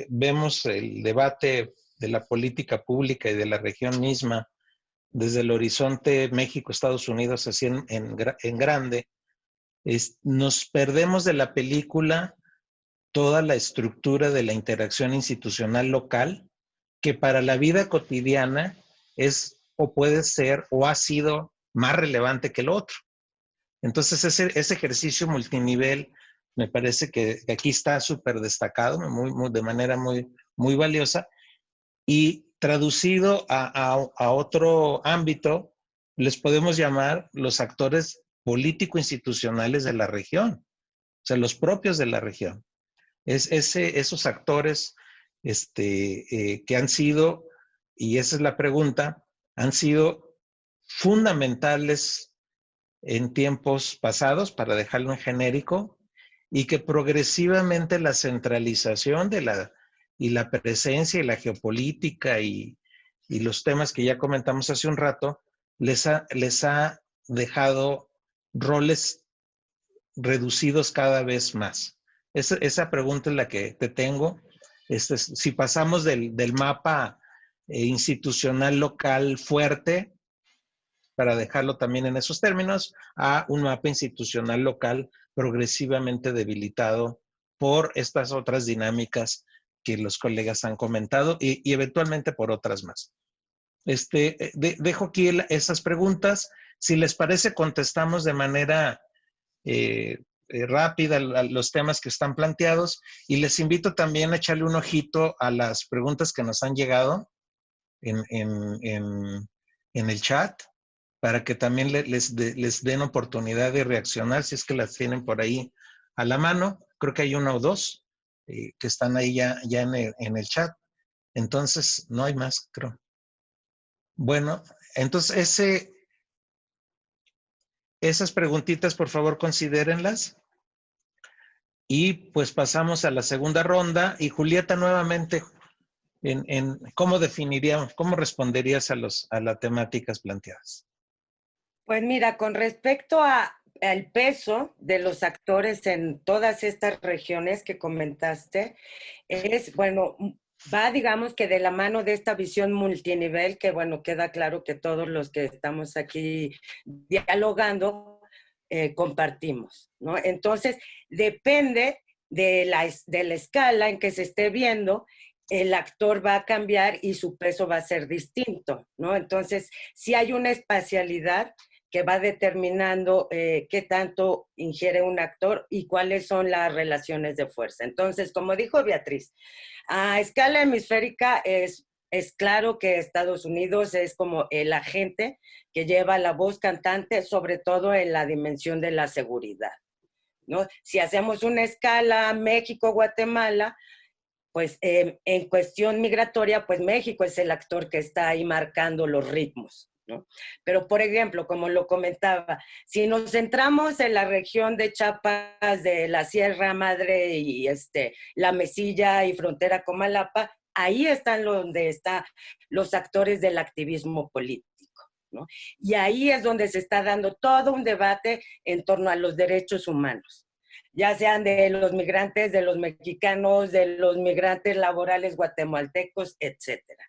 vemos el debate de la política pública y de la región misma desde el horizonte México-Estados Unidos así en grande, nos perdemos de la película toda la estructura de la interacción institucional local, que para la vida cotidiana es o puede ser o ha sido más relevante que el otro. Entonces ese ejercicio multinivel me parece que aquí está súper destacado, de manera muy valiosa, y traducido a otro ámbito, les podemos llamar los actores político-institucionales de la región, o sea, los propios de la región. Esos actores que han sido, y esa es la pregunta, han sido fundamentales en tiempos pasados, para dejarlo en genérico, y que progresivamente la centralización y la presencia y la geopolítica y los temas que ya comentamos hace un rato, les ha dejado roles reducidos cada vez más. Esa pregunta es la que te tengo. Si pasamos del mapa institucional local fuerte, para dejarlo también en esos términos, a un mapa institucional local progresivamente debilitado por estas otras dinámicas que los colegas han comentado y eventualmente por otras más. Dejo aquí esas preguntas. Si les parece, contestamos de manera rápida los temas que están planteados, y les invito también a echarle un ojito a las preguntas que nos han llegado en el chat, para que también les den oportunidad de reaccionar si es que las tienen por ahí a la mano. Creo que hay una o dos que están ahí ya en el chat. Entonces, no hay más, creo. Bueno, entonces esas preguntitas, por favor, considérenlas. Y pues pasamos a la segunda ronda. Y Julieta, nuevamente, ¿cómo definiríamos, cómo responderías a las temáticas planteadas? Pues mira, con respecto al peso de los actores en todas estas regiones que comentaste, bueno, va, digamos, que de la mano de esta visión multinivel, que bueno, queda claro que todos los que estamos aquí dialogando compartimos, ¿no? Entonces, depende de la escala en que se esté viendo, el actor va a cambiar y su peso va a ser distinto, ¿no? Entonces, si hay una espacialidad que va determinando qué tanto ingiere un actor y cuáles son las relaciones de fuerza. Entonces, como dijo Beatriz, a escala hemisférica es es claro que Estados Unidos es como el agente que lleva la voz cantante, sobre todo en la dimensión de la seguridad, ¿no? Si hacemos una escala México-Guatemala, pues en cuestión migratoria, pues México es el actor que está ahí marcando los ritmos, ¿no? Pero, por ejemplo, como lo comentaba, si nos centramos en la región de Chiapas, de la Sierra Madre y la Mesilla y frontera Comalapa, ahí están donde están los actores del activismo político, ¿no? Y ahí es donde se está dando todo un debate en torno a los derechos humanos, ya sean de los migrantes, de los mexicanos, de los migrantes laborales guatemaltecos, etcétera.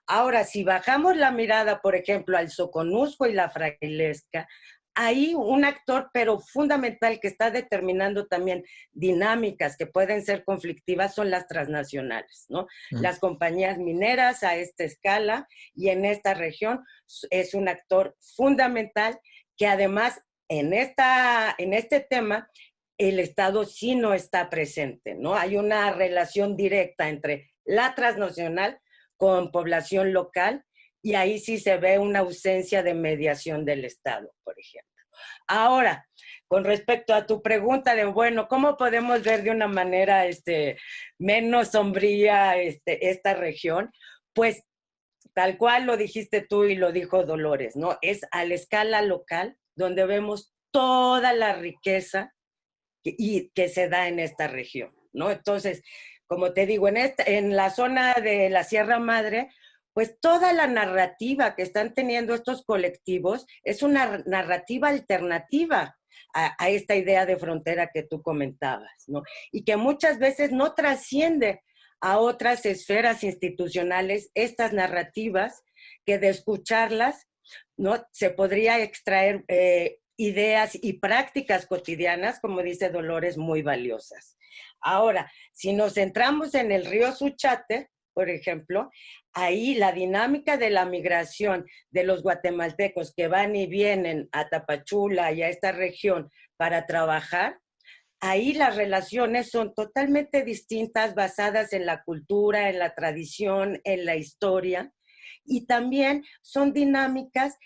Ahora, si bajamos la mirada, por ejemplo, al Soconusco y la Frailesca, hay un actor, pero fundamental, que está determinando también dinámicas que pueden ser conflictivas, son las transnacionales, ¿no? Las compañías mineras a esta escala y en esta región es un actor fundamental que además en este tema el Estado sí no está presente, ¿no? Hay una relación directa entre la transnacional con población local y ahí sí se ve una ausencia de mediación del Estado, por ejemplo. Ahora, con respecto a tu pregunta de, bueno, ¿cómo podemos ver de una manera menos sombría esta región? Pues tal cual lo dijiste tú y lo dijo Dolores, ¿no? Es a la escala local donde vemos toda la riqueza y que se da en esta región, ¿no? Entonces, como te digo, en la zona de la Sierra Madre, pues toda la narrativa que están teniendo estos colectivos es una narrativa alternativa a esta idea de frontera que tú comentabas, ¿no? Y que muchas veces no trasciende a otras esferas institucionales estas narrativas, que de escucharlas, ¿no? Se podría extraer ideas y prácticas cotidianas, como dice Dolores, muy valiosas. Ahora, si nos centramos en el río Suchate, por ejemplo, ahí la dinámica de la migración de los guatemaltecos que van y vienen a Tapachula y a esta región para trabajar, ahí las relaciones son totalmente distintas, basadas en la cultura, en la tradición, en la historia, y también son dinámicas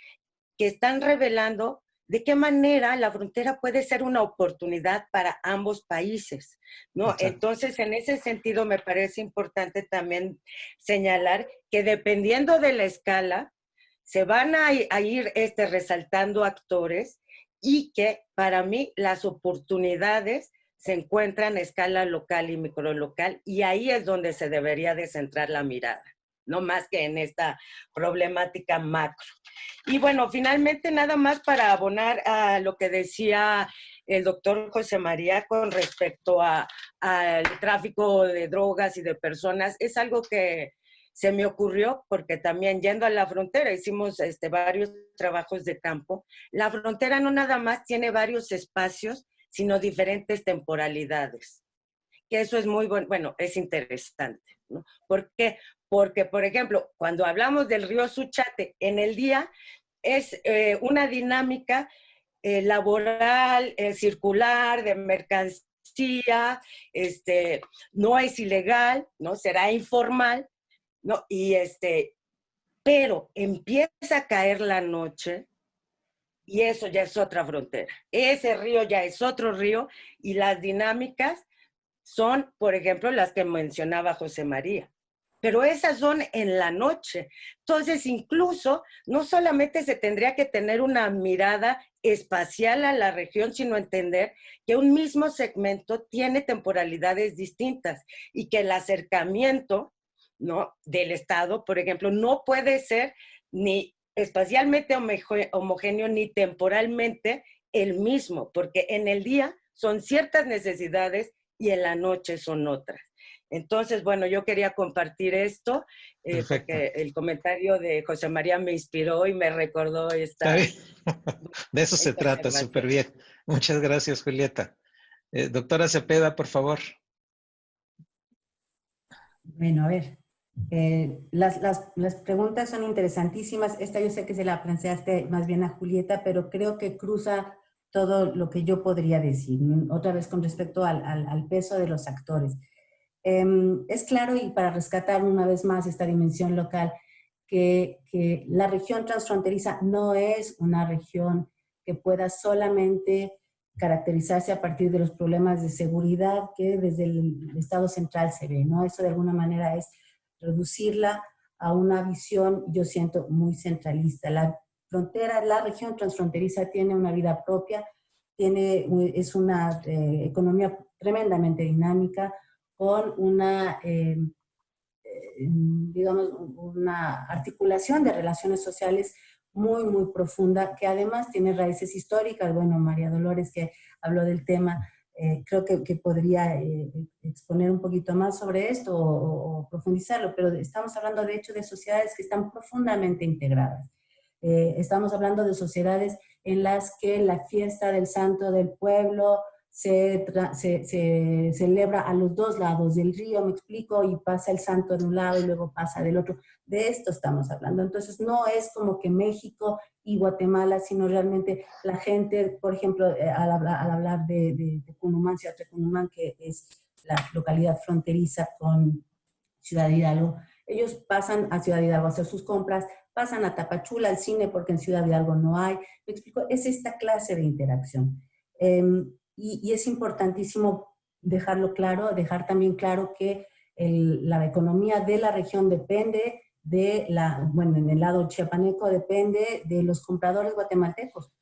que están revelando de qué manera la frontera puede ser una oportunidad para ambos países, ¿no? Exacto. Entonces, en ese sentido, me parece importante también señalar que dependiendo de la escala, se van a ir resaltando actores, y que para mí las oportunidades se encuentran a escala local y microlocal, y ahí es donde se debería de centrar la mirada, no más que en esta problemática macro. Y bueno, finalmente nada más para abonar a lo que decía el doctor José María con respecto al tráfico de drogas y de personas, es algo que se me ocurrió porque también yendo a la frontera hicimos varios trabajos de campo. La frontera no nada más tiene varios espacios, sino diferentes temporalidades. Que eso es muy bueno, es interesante, ¿no? ¿Por qué? Porque, por ejemplo, cuando hablamos del río Suchate, en el día es una dinámica laboral, circular, de mercancía, no es ilegal, ¿no? Será informal, ¿no? Y pero empieza a caer la noche y eso ya es otra frontera. Ese río ya es otro río y las dinámicas son, por ejemplo, las que mencionaba José María. Pero esas son en la noche. Entonces, incluso, no solamente se tendría que tener una mirada espacial a la región, sino entender que un mismo segmento tiene temporalidades distintas y que el acercamiento, ¿no?, del Estado, por ejemplo, no puede ser ni espacialmente homogéneo ni temporalmente el mismo, porque en el día son ciertas necesidades y en la noche son otras. Entonces, bueno, yo quería compartir esto, porque el comentario de José María me inspiró y me recordó esta... De eso se trata, súper bien. Muchas gracias, Julieta. Doctora Cepeda, por favor. Bueno, a ver, las preguntas son interesantísimas. Esta yo sé que se la planteaste más bien a Julieta, pero creo que cruza todo lo que yo podría decir. Otra vez con respecto al peso de los actores. Es claro, y para rescatar una vez más esta dimensión local, que la región transfronteriza no es una región que pueda solamente caracterizarse a partir de los problemas de seguridad que desde el Estado central se ve, ¿no? Eso de alguna manera es reducirla a una visión, yo siento, muy centralista. La región transfronteriza tiene una vida propia, es una economía tremendamente dinámica, con una, digamos, una articulación de relaciones sociales muy, muy profunda, que además tiene raíces históricas. Bueno, María Dolores, que habló del tema, creo que podría exponer un poquito más sobre esto o profundizarlo, pero estamos hablando de hecho de sociedades que están profundamente integradas. Estamos hablando de sociedades en las que la fiesta del santo del pueblo se celebra a los dos lados del río, me explico, y pasa el santo de un lado y luego pasa del otro. De esto estamos hablando. Entonces no es como que México y Guatemala, sino realmente la gente, por ejemplo, al hablar de Tecunumán, Ciudad Tecunumán, que es la localidad fronteriza con Ciudad Hidalgo, ellos pasan a Ciudad Hidalgo a hacer sus compras, pasan a Tapachula al cine porque en Ciudad Hidalgo no hay. Me explico, es esta clase de interacción. Y es importantísimo dejarlo claro, dejar también claro que la economía de la región depende bueno, en el lado chiapaneco depende de los compradores guatemaltecos.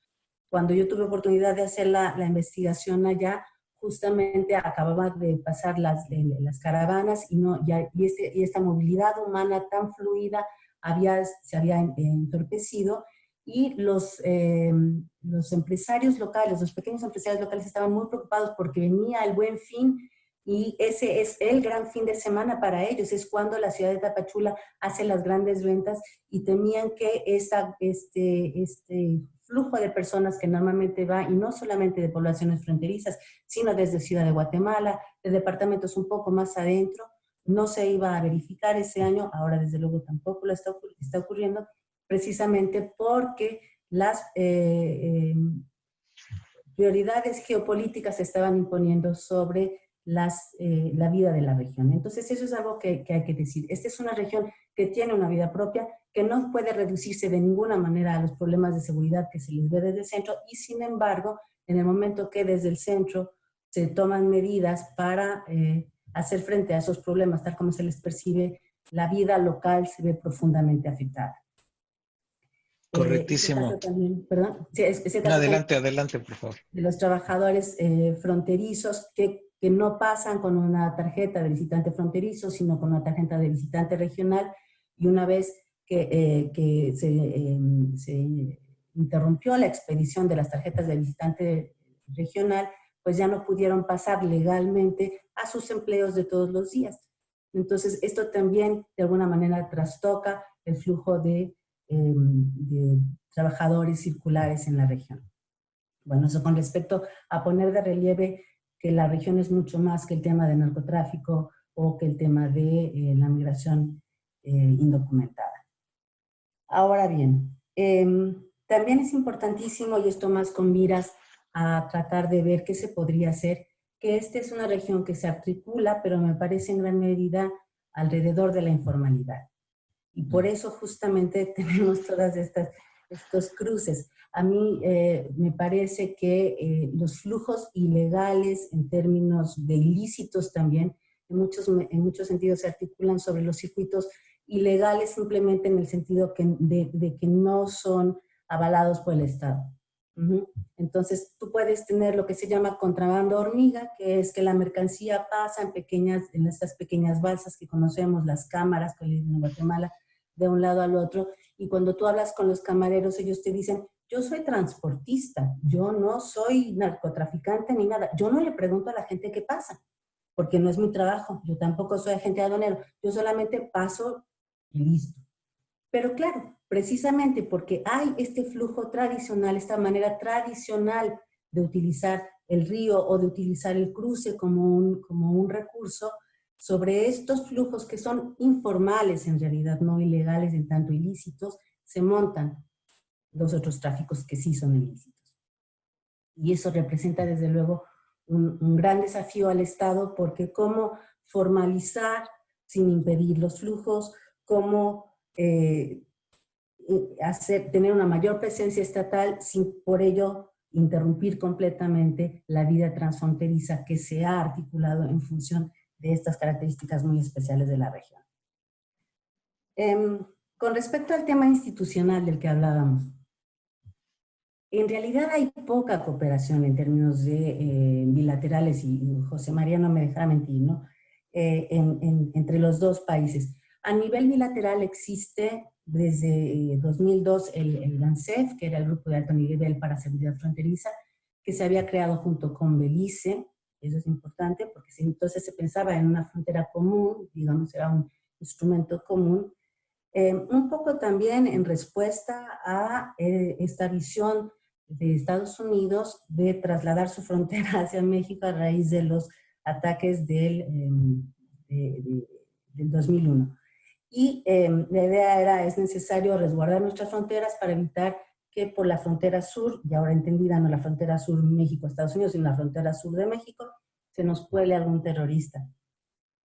Cuando yo tuve oportunidad de hacer la investigación allá, justamente acababa de pasar las caravanas y esta movilidad humana tan fluida se había entorpecido, y los empresarios locales, los pequeños empresarios locales estaban muy preocupados porque venía el Buen Fin y ese es el gran fin de semana para ellos, es cuando la ciudad de Tapachula hace las grandes ventas, y temían que este flujo de personas que normalmente va, y no solamente de poblaciones fronterizas, sino desde Ciudad de Guatemala, de departamentos un poco más adentro, no se iba a verificar ese año. Ahora desde luego tampoco lo está ocurriendo, precisamente porque las prioridades geopolíticas se estaban imponiendo sobre la vida de la región. Entonces eso es algo que hay que decir. Esta es una región que tiene una vida propia, que no puede reducirse de ninguna manera a los problemas de seguridad que se les ve desde el centro, y sin embargo, en el momento que desde el centro se toman medidas para hacer frente a esos problemas, tal como se les percibe, la vida local se ve profundamente afectada. Correctísimo. También, perdón, Adelante, por favor. De los trabajadores fronterizos que no pasan con una tarjeta de visitante fronterizo, sino con una tarjeta de visitante regional, y una vez que se interrumpió la expedición de las tarjetas de visitante regional, pues ya no pudieron pasar legalmente a sus empleos de todos los días. Entonces, esto también de alguna manera trastoca el flujo de trabajadores circulares en la región. Bueno, eso con respecto a poner de relieve que la región es mucho más que el tema del narcotráfico o que el tema de la migración indocumentada. Ahora bien, también es importantísimo, y esto más con miras a tratar de ver qué se podría hacer, que esta es una región que se articula, pero me parece en gran medida alrededor de la informalidad. Y por eso justamente tenemos todas estos cruces. A mí me parece que los flujos ilegales en términos de ilícitos también, en muchos sentidos se articulan sobre los circuitos ilegales simplemente en el sentido de que no son avalados por el Estado. Entonces, tú puedes tener lo que se llama contrabando hormiga, que es que la mercancía pasa en estas pequeñas balsas que conocemos, las cámaras que le dicen en Guatemala, de un lado al otro, y cuando tú hablas con los camareros, ellos te dicen, yo soy transportista, yo no soy narcotraficante ni nada, yo no le pregunto a la gente qué pasa, porque no es mi trabajo, yo tampoco soy agente aduanero, yo solamente paso y listo. Pero claro, precisamente porque hay este flujo tradicional, esta manera tradicional de utilizar el río o de utilizar el cruce como un recurso, sobre estos flujos que son informales en realidad, no ilegales en tanto ilícitos, se montan los otros tráficos que sí son ilícitos. Y eso representa desde luego un gran desafío al Estado, porque como formalizar sin impedir los flujos, cómo tener una mayor presencia estatal sin por ello interrumpir completamente la vida transfronteriza que se ha articulado en función de estas características muy especiales de la región. Con respecto al tema institucional del que hablábamos, en realidad hay poca cooperación en términos de bilaterales, y José María no me dejará mentir, ¿no? Entre los dos países. A nivel bilateral existe desde 2002 el GANSEF, que era el Grupo de Alto Nivel para Seguridad Fronteriza, que se había creado junto con Belice. Eso es importante porque entonces se pensaba en una frontera común, digamos, era un instrumento común. Un poco también en respuesta a esta visión de Estados Unidos de trasladar su frontera hacia México a raíz de los ataques del 2001. Y la idea es necesario resguardar nuestras fronteras para evitar que por la frontera sur, y ahora entendida no la frontera sur México-Estados Unidos, sino la frontera sur de México, se nos cuele algún terrorista.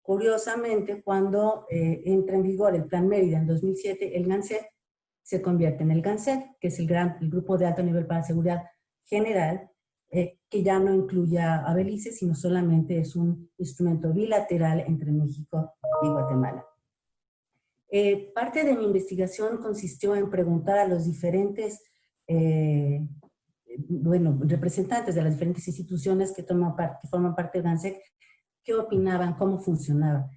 Curiosamente, cuando entra en vigor el Plan Mérida en 2007, el GANSEC se convierte en el GANSEC, que es el Grupo de Alto Nivel para Seguridad General, que ya no incluye a Belice, sino solamente es un instrumento bilateral entre México y Guatemala. Parte de mi investigación consistió en preguntar a los diferentes representantes de las diferentes instituciones que forman parte del GANSEC, qué opinaban, cómo funcionaba.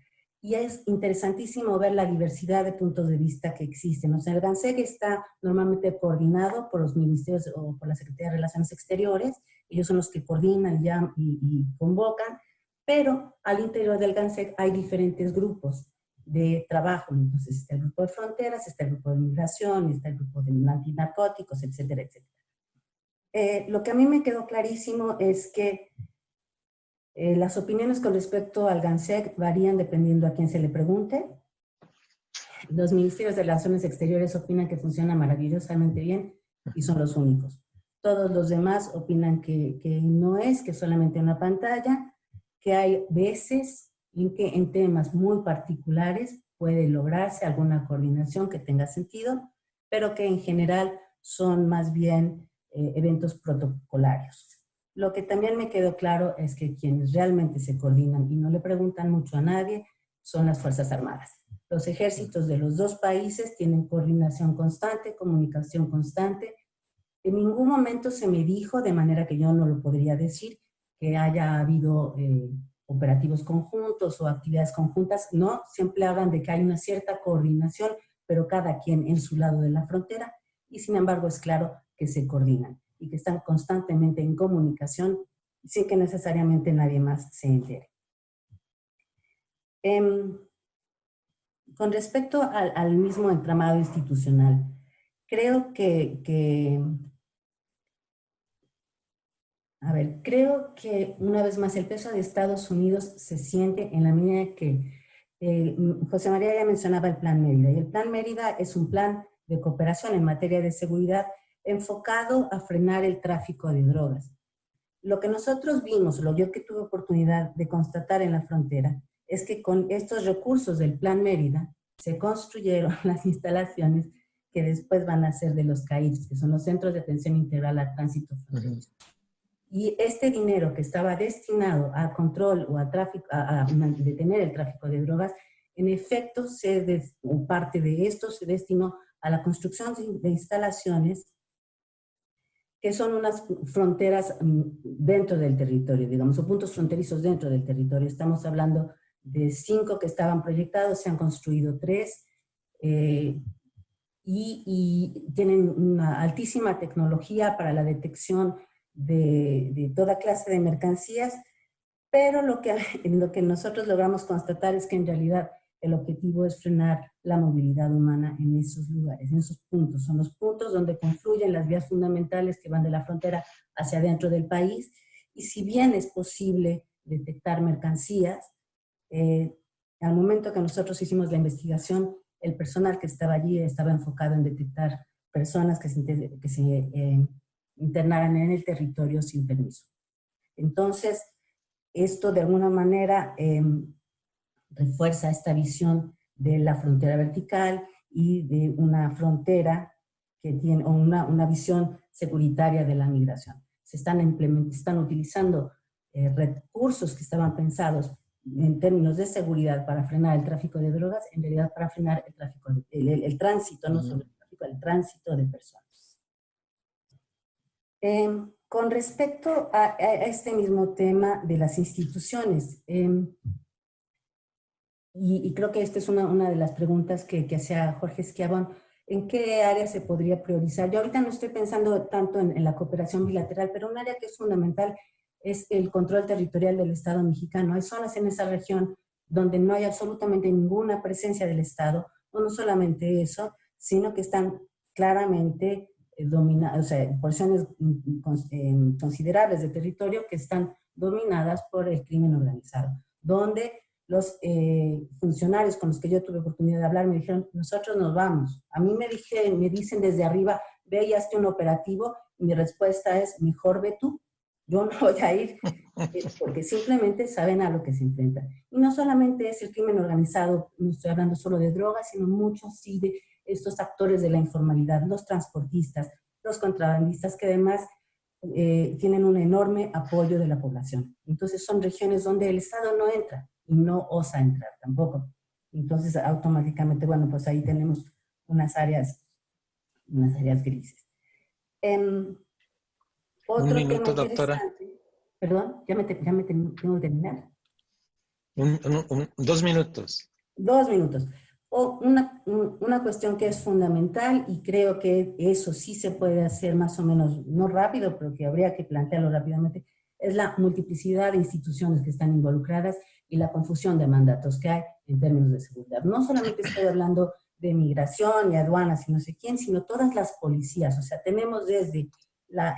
Y es interesantísimo ver la diversidad de puntos de vista que existen. O sea, el GANSEC está normalmente coordinado por los ministerios o por la Secretaría de Relaciones Exteriores. Ellos son los que coordinan y convocan, pero al interior del GANSEC hay diferentes grupos de trabajo. Entonces está el grupo de fronteras, está el grupo de migración, está el grupo de antinarcóticos, etcétera, etcétera. Lo que a mí me quedó clarísimo es que las opiniones con respecto al GANSEC varían dependiendo a quién se le pregunte. Los ministerios de Relaciones Exteriores opinan que funciona maravillosamente bien y son los únicos. Todos los demás opinan que no es, que solamente una pantalla, que hay veces en que en temas muy particulares puede lograrse alguna coordinación que tenga sentido, pero que en general son más bien eventos protocolarios. Lo que también me quedó claro es que quienes realmente se coordinan y no le preguntan mucho a nadie son las Fuerzas Armadas. Los ejércitos de los dos países tienen coordinación constante, comunicación constante. En ningún momento se me dijo, de manera que yo no lo podría decir, que haya habido operativos conjuntos o actividades conjuntas. No, siempre hablan de que hay una cierta coordinación, pero cada quien en su lado de la frontera, y sin embargo es claro que se coordinan y que están constantemente en comunicación sin que necesariamente nadie más se entere. Con respecto al mismo entramado institucional, creo creo que una vez más el peso de Estados Unidos se siente en la medida que José María ya mencionaba el Plan Mérida, y el Plan Mérida es un plan de cooperación en materia de seguridad enfocado a frenar el tráfico de drogas. Lo que nosotros vimos, lo yo que tuve oportunidad de constatar en la frontera, es que con estos recursos del Plan Mérida se construyeron las instalaciones que después van a ser de los CAIFs, que son los Centros de Atención Integral al Tránsito Fronterizo. Y este dinero que estaba destinado a control o a tráfico, a detener el tráfico de drogas, en efecto, parte de esto se destinó a la construcción de instalaciones que son unas fronteras dentro del territorio, digamos, o puntos fronterizos dentro del territorio. Estamos hablando de 5 que estaban proyectados, se han construido 3, y tienen una altísima tecnología para la detección de toda clase de mercancías, pero lo que nosotros logramos constatar es que en realidad el objetivo es frenar la movilidad humana en esos lugares, en esos puntos. Son los puntos donde confluyen las vías fundamentales que van de la frontera hacia adentro del país, y si bien es posible detectar mercancías, al momento que nosotros hicimos la investigación, el personal que estaba allí estaba enfocado en detectar personas que se internaran en el territorio sin permiso. Entonces, esto de alguna manera refuerza esta visión de la frontera vertical y de una frontera que tiene una visión securitaria de la migración. Se están utilizando recursos que estaban pensados en términos de seguridad para frenar el tráfico de drogas, en realidad para frenar el tráfico, el tránsito, no solo el tráfico, el tránsito de personas. Con respecto a este mismo tema de las instituciones, y creo que esta es una de las preguntas que hacía Jorge Schiavon, ¿en qué área se podría priorizar? Yo ahorita no estoy pensando tanto en la cooperación bilateral, pero un área que es fundamental es el control territorial del Estado mexicano. Hay zonas en esa región donde no hay absolutamente ninguna presencia del Estado, no solamente eso, sino que están claramente dominadas, o sea, porciones considerables de territorio que están dominadas por el crimen organizado, donde los funcionarios con los que yo tuve oportunidad de hablar me dijeron, nosotros nos vamos. A mí me dicen desde arriba, ve y hazte un operativo, y mi respuesta es, mejor ve tú, yo no voy a ir, porque simplemente saben a lo que se enfrentan. Y no solamente es el crimen organizado, no estoy hablando solo de drogas, sino muchos sí de estos actores de la informalidad, los transportistas, los contrabandistas, que además tienen un enorme apoyo de la población. Entonces son regiones donde el Estado no entra y no osa entrar tampoco. Entonces automáticamente, bueno, pues ahí tenemos unas áreas grises. Un minuto, doctora. Perdón, ya me tengo que terminar. 2 minutos. 2 minutos. Una cuestión que es fundamental, y creo que eso sí se puede hacer más o menos, no rápido, pero que habría que plantearlo rápidamente, es la multiplicidad de instituciones que están involucradas y la confusión de mandatos que hay en términos de seguridad. No solamente estoy hablando de migración y aduanas y no sé quién, sino todas las policías. O sea, tenemos desde,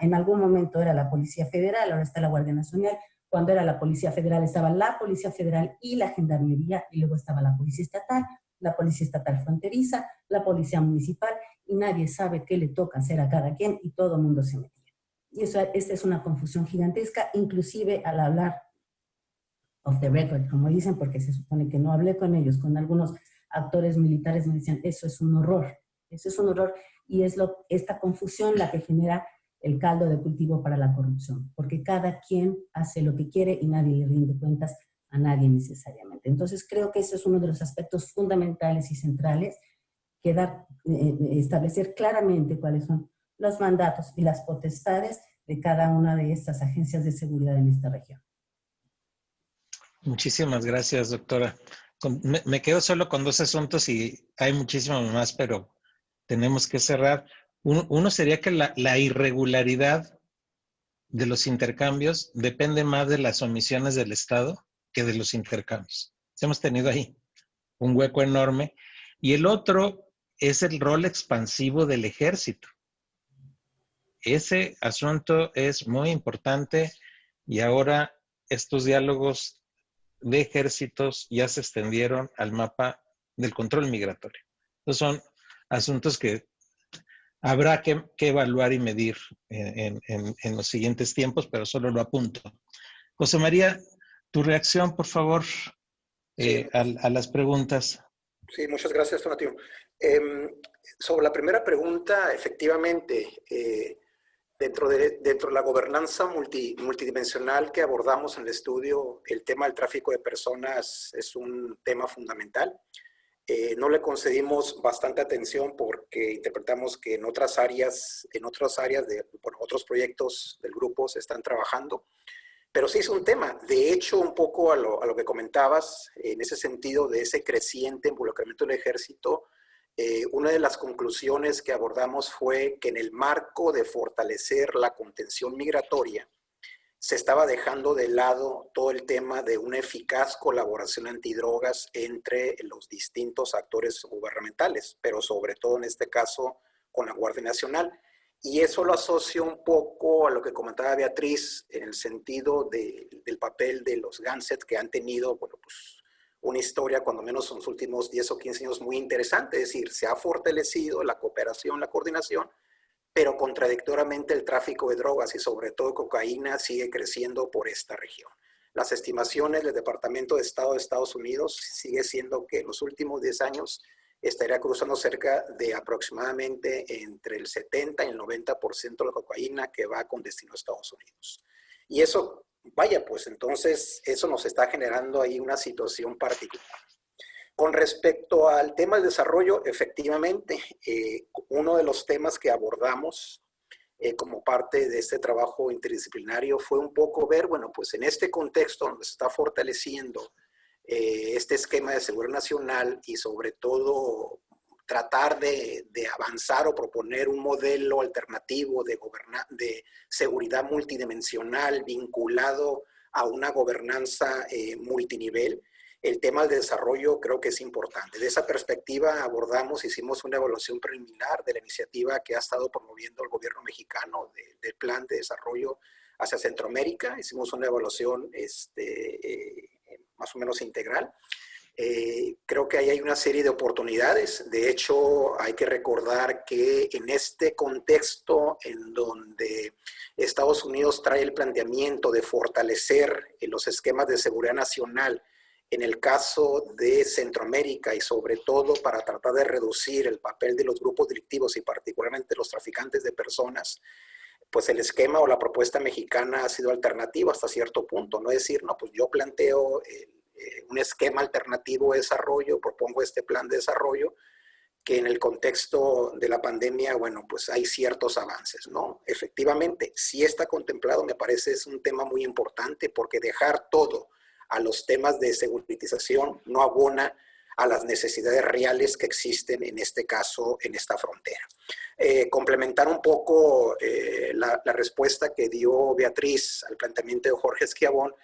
en algún momento era la Policía Federal, ahora está la Guardia Nacional. Cuando era la Policía Federal estaba la Policía Federal y la Gendarmería, y luego estaba la Policía Estatal, la Policía Estatal Fronteriza, la Policía Municipal, y nadie sabe qué le toca hacer a cada quien, y todo el mundo se metía. Y esta es una confusión gigantesca, inclusive al hablar off the record, como dicen, porque se supone que no hablé con ellos, con algunos actores militares me decían, eso es un horror, y es esta confusión la que genera el caldo de cultivo para la corrupción, porque cada quien hace lo que quiere y nadie le rinde cuentas a nadie necesariamente. Entonces creo que ese es uno de los aspectos fundamentales y centrales, que establecer claramente cuáles son los mandatos y las potestades de cada una de estas agencias de seguridad en esta región. Muchísimas gracias, doctora. Me quedo solo con 2 asuntos y hay muchísimo más, pero tenemos que cerrar. Uno sería que la irregularidad de los intercambios depende más de las omisiones del Estado que de los intercambios. Hemos tenido ahí un hueco enorme. Y el otro es el rol expansivo del ejército. Ese asunto es muy importante y ahora estos diálogos de ejércitos ya se extendieron al mapa del control migratorio. Entonces son asuntos que habrá que evaluar y medir en los siguientes tiempos, pero solo lo apunto. José María, tu reacción, por favor, a las preguntas. Sí, muchas gracias, Tonatiuh. Sobre la primera pregunta, efectivamente, dentro de la gobernanza multidimensional que abordamos en el estudio, el tema del tráfico de personas es un tema fundamental. No le concedimos bastante atención porque interpretamos que en otras áreas otros proyectos del grupo se están trabajando. Pero sí es un tema. De hecho, un poco a lo que comentabas, en ese sentido de ese creciente involucramiento del ejército, una de las conclusiones que abordamos fue que en el marco de fortalecer la contención migratoria, se estaba dejando de lado todo el tema de una eficaz colaboración antidrogas entre los distintos actores gubernamentales, pero sobre todo en este caso con la Guardia Nacional. Y eso lo asocio un poco a lo que comentaba Beatriz en el sentido del papel de los Gansets, que han tenido, bueno, pues una historia, cuando menos en los últimos 10 o 15 años, muy interesante. Es decir, se ha fortalecido la cooperación, la coordinación, pero contradictoriamente el tráfico de drogas y sobre todo cocaína sigue creciendo por esta región. Las estimaciones del Departamento de Estado de Estados Unidos sigue siendo que en los últimos 10 años estaría cruzando cerca de aproximadamente entre el 70 y el 90% de la cocaína que va con destino a Estados Unidos. Y eso, vaya, pues entonces eso nos está generando ahí una situación particular. Con respecto al tema del desarrollo, efectivamente, uno de los temas que abordamos como parte de este trabajo interdisciplinario fue un poco ver, bueno, pues en este contexto donde se está fortaleciendo este esquema de seguridad nacional y sobre todo tratar de avanzar o proponer un modelo alternativo de seguridad multidimensional vinculado a una gobernanza multinivel, el tema del desarrollo creo que es importante. De esa perspectiva abordamos, hicimos una evaluación preliminar de la iniciativa que ha estado promoviendo el gobierno mexicano del plan de desarrollo hacia Centroamérica. Hicimos una evaluación más o menos integral. Creo que ahí hay una serie de oportunidades. De hecho, hay que recordar que en este contexto en donde Estados Unidos trae el planteamiento de fortalecer los esquemas de seguridad nacional en el caso de Centroamérica y sobre todo para tratar de reducir el papel de los grupos delictivos y particularmente los traficantes de personas, pues el esquema o la propuesta mexicana ha sido alternativa hasta cierto punto. No es decir, no, pues yo planteo un esquema alternativo de desarrollo, propongo este plan de desarrollo, que en el contexto de la pandemia, bueno, pues hay ciertos avances, ¿no? Efectivamente, sí está contemplado, me parece es un tema muy importante porque dejar todo a los temas de seguritización no abona a las necesidades reales que existen en este caso, en esta frontera. Complementar un poco la respuesta que dio Beatriz al planteamiento de Jorge Esquiabón,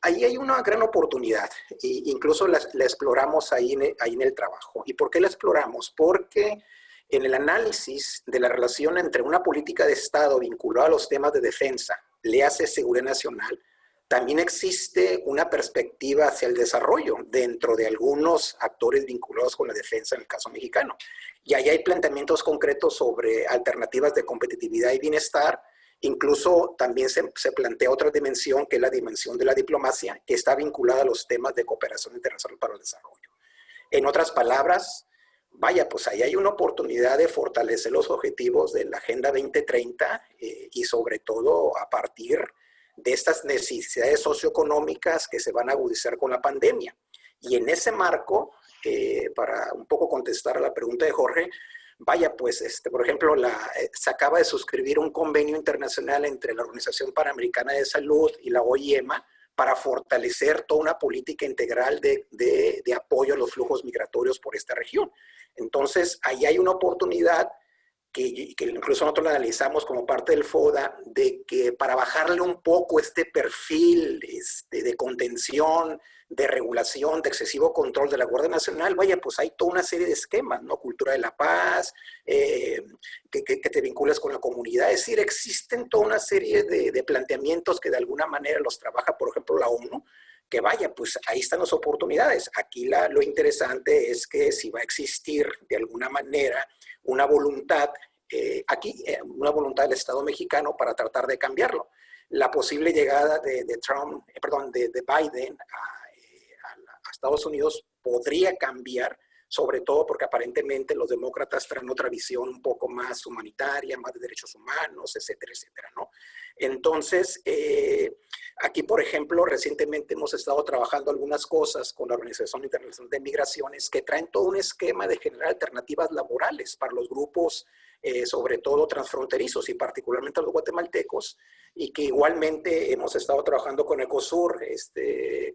ahí hay una gran oportunidad, e incluso la exploramos ahí en el trabajo. ¿Y por qué la exploramos? Porque en el análisis de la relación entre una política de Estado vinculada a los temas de defensa, le hace seguridad nacional, también existe una perspectiva hacia el desarrollo dentro de algunos actores vinculados con la defensa en el caso mexicano. Y ahí hay planteamientos concretos sobre alternativas de competitividad y bienestar. Incluso también se plantea otra dimensión, que es la dimensión de la diplomacia, que está vinculada a los temas de cooperación internacional para el desarrollo. En otras palabras, vaya, pues ahí hay una oportunidad de fortalecer los objetivos de la Agenda 2030 y sobre todo a partir de estas necesidades socioeconómicas que se van a agudizar con la pandemia. Y en ese marco, para un poco contestar a la pregunta de Jorge, vaya, pues, por ejemplo, se acaba de suscribir un convenio internacional entre la Organización Panamericana de Salud y la OIEMA para fortalecer toda una política integral de apoyo a los flujos migratorios por esta región. Entonces, ahí hay una oportunidad que incluso nosotros la analizamos como parte del FODA, de que para bajarle un poco este perfil de contención, de regulación, de excesivo control de la Guardia Nacional, vaya, pues hay toda una serie de esquemas, ¿no? Cultura de la paz, que te vinculas con la comunidad. Es decir, existen toda una serie de planteamientos que de alguna manera los trabaja, por ejemplo, la ONU, que vaya, pues ahí están las oportunidades. Aquí lo interesante es que si va a existir de alguna manera una voluntad, una voluntad del Estado mexicano para tratar de cambiarlo. La posible llegada de Biden a Estados Unidos podría cambiar, sobre todo porque aparentemente los demócratas traen otra visión un poco más humanitaria, más de derechos humanos, etcétera, etcétera, ¿no? Entonces, aquí, por ejemplo, recientemente hemos estado trabajando algunas cosas con la Organización Internacional de Migraciones que traen todo un esquema de generar alternativas laborales para los grupos, sobre todo transfronterizos y particularmente los guatemaltecos, y que igualmente hemos estado trabajando con Ecosur,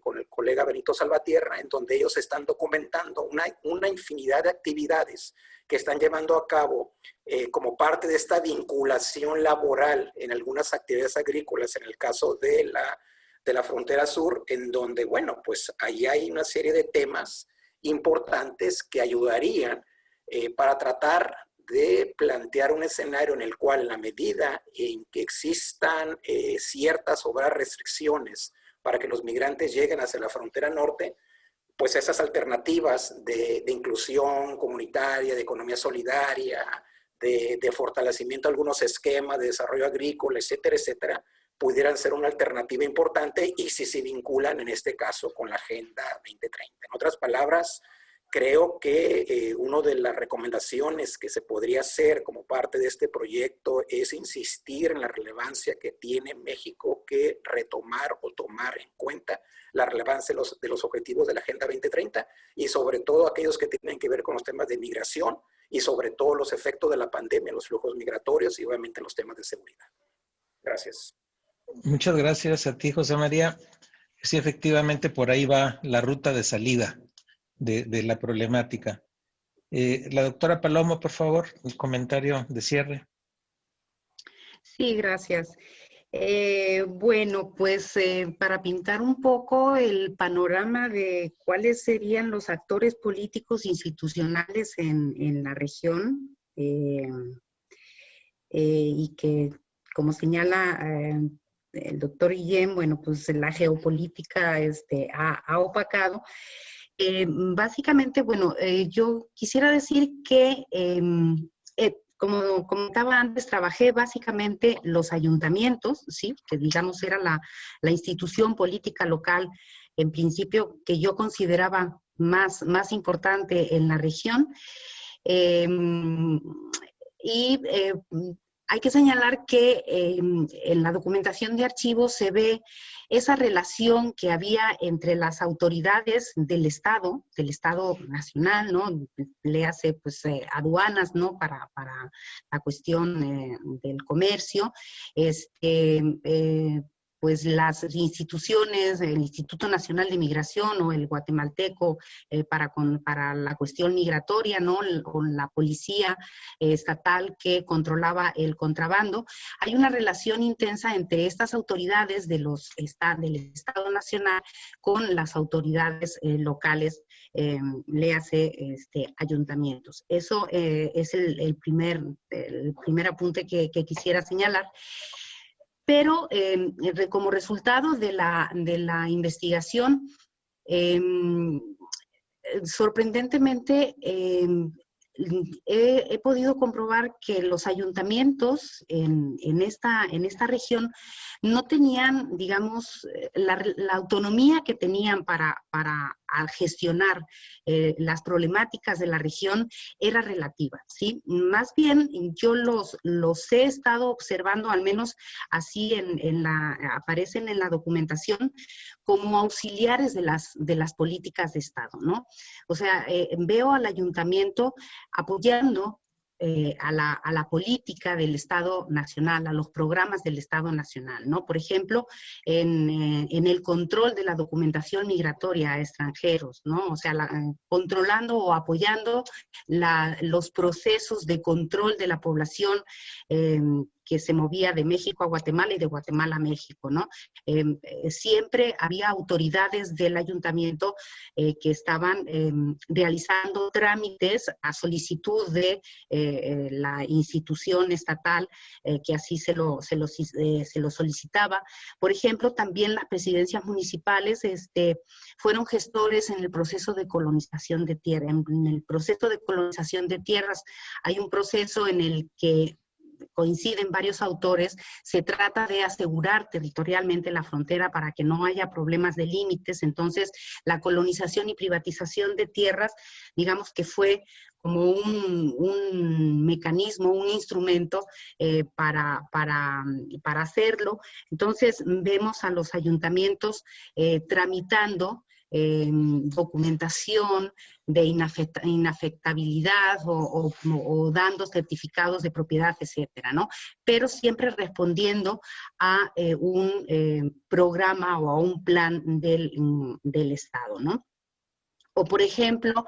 con el colega Benito Salvatierra, en donde ellos están documentando una infinidad de actividades que están llevando a cabo como parte de esta vinculación laboral en algunas actividades agrícolas, en el caso de la frontera sur, en donde, bueno, pues ahí hay una serie de temas importantes que ayudarían para tratar de plantear un escenario en el cual, en la medida en que existan ciertas o varias restricciones para que los migrantes lleguen hacia la frontera norte, pues esas alternativas de inclusión comunitaria, de economía solidaria, de fortalecimiento de algunos esquemas de desarrollo agrícola, etcétera, etcétera, pudieran ser una alternativa importante y si se vinculan en este caso con la Agenda 2030. En otras palabras, creo que una de las recomendaciones que se podría hacer como parte de este proyecto es insistir en la relevancia que tiene México que retomar o tomar en cuenta la relevancia de los objetivos de la Agenda 2030 y sobre todo aquellos que tienen que ver con los temas de migración y sobre todo los efectos de la pandemia, los flujos migratorios y obviamente los temas de seguridad. Gracias. Muchas gracias a ti, José María. Sí, efectivamente, por ahí va la ruta de salida de la problemática. La doctora Palomo, por favor, un comentario de cierre. Sí, gracias. Bueno, pues para pintar un poco el panorama de cuáles serían los actores políticos institucionales en la región y que, como señala el doctor Guillén, bueno, pues la geopolítica ha opacado. Básicamente, bueno, yo quisiera decir que, como comentaba antes, trabajé básicamente los ayuntamientos, ¿sí? Que digamos era la institución política local, en principio, que yo consideraba más importante en la región. Hay que señalar que en la documentación de archivos se ve esa relación que había entre las autoridades del Estado nacional, ¿no? Léase, pues, aduanas, ¿no? Para la cuestión del comercio, pues las instituciones, el Instituto Nacional de Migración o el guatemalteco para la cuestión migratoria, ¿no? Con la policía estatal que controlaba el contrabando. Hay una relación intensa entre estas autoridades del Estado Nacional con las autoridades locales, léase ayuntamientos. Eso es el primer apunte que quisiera señalar. Pero como resultado de la investigación, sorprendentemente he podido comprobar que los ayuntamientos en esta región no tenían, digamos, la autonomía que tenían para gestionar las problemáticas de la región era relativa, ¿sí? Más bien, yo los he estado observando, al menos así aparecen en la documentación, como auxiliares de las políticas de Estado, ¿no? O sea, veo al ayuntamiento apoyando a la política del Estado Nacional, a los programas del Estado Nacional, ¿no? Por ejemplo, en el control de la documentación migratoria a extranjeros, ¿no? O sea, controlando o apoyando los procesos de control de la población que se movía de México a Guatemala y de Guatemala a México, ¿no? Siempre había autoridades del ayuntamiento que estaban realizando trámites a solicitud de la institución estatal que así se lo solicitaba. Por ejemplo, también las presidencias municipales fueron gestores en el proceso de colonización de tierra. En el proceso de colonización de tierras hay un proceso en el que coinciden varios autores. Se trata de asegurar territorialmente la frontera para que no haya problemas de límites. Entonces, la colonización y privatización de tierras, digamos que fue como un mecanismo, un instrumento para hacerlo. Entonces, vemos a los ayuntamientos tramitando documentación de inafectabilidad o dando certificados de propiedad, etcétera, ¿no? Pero siempre respondiendo a un programa o a un plan del Estado, ¿no? O, por ejemplo,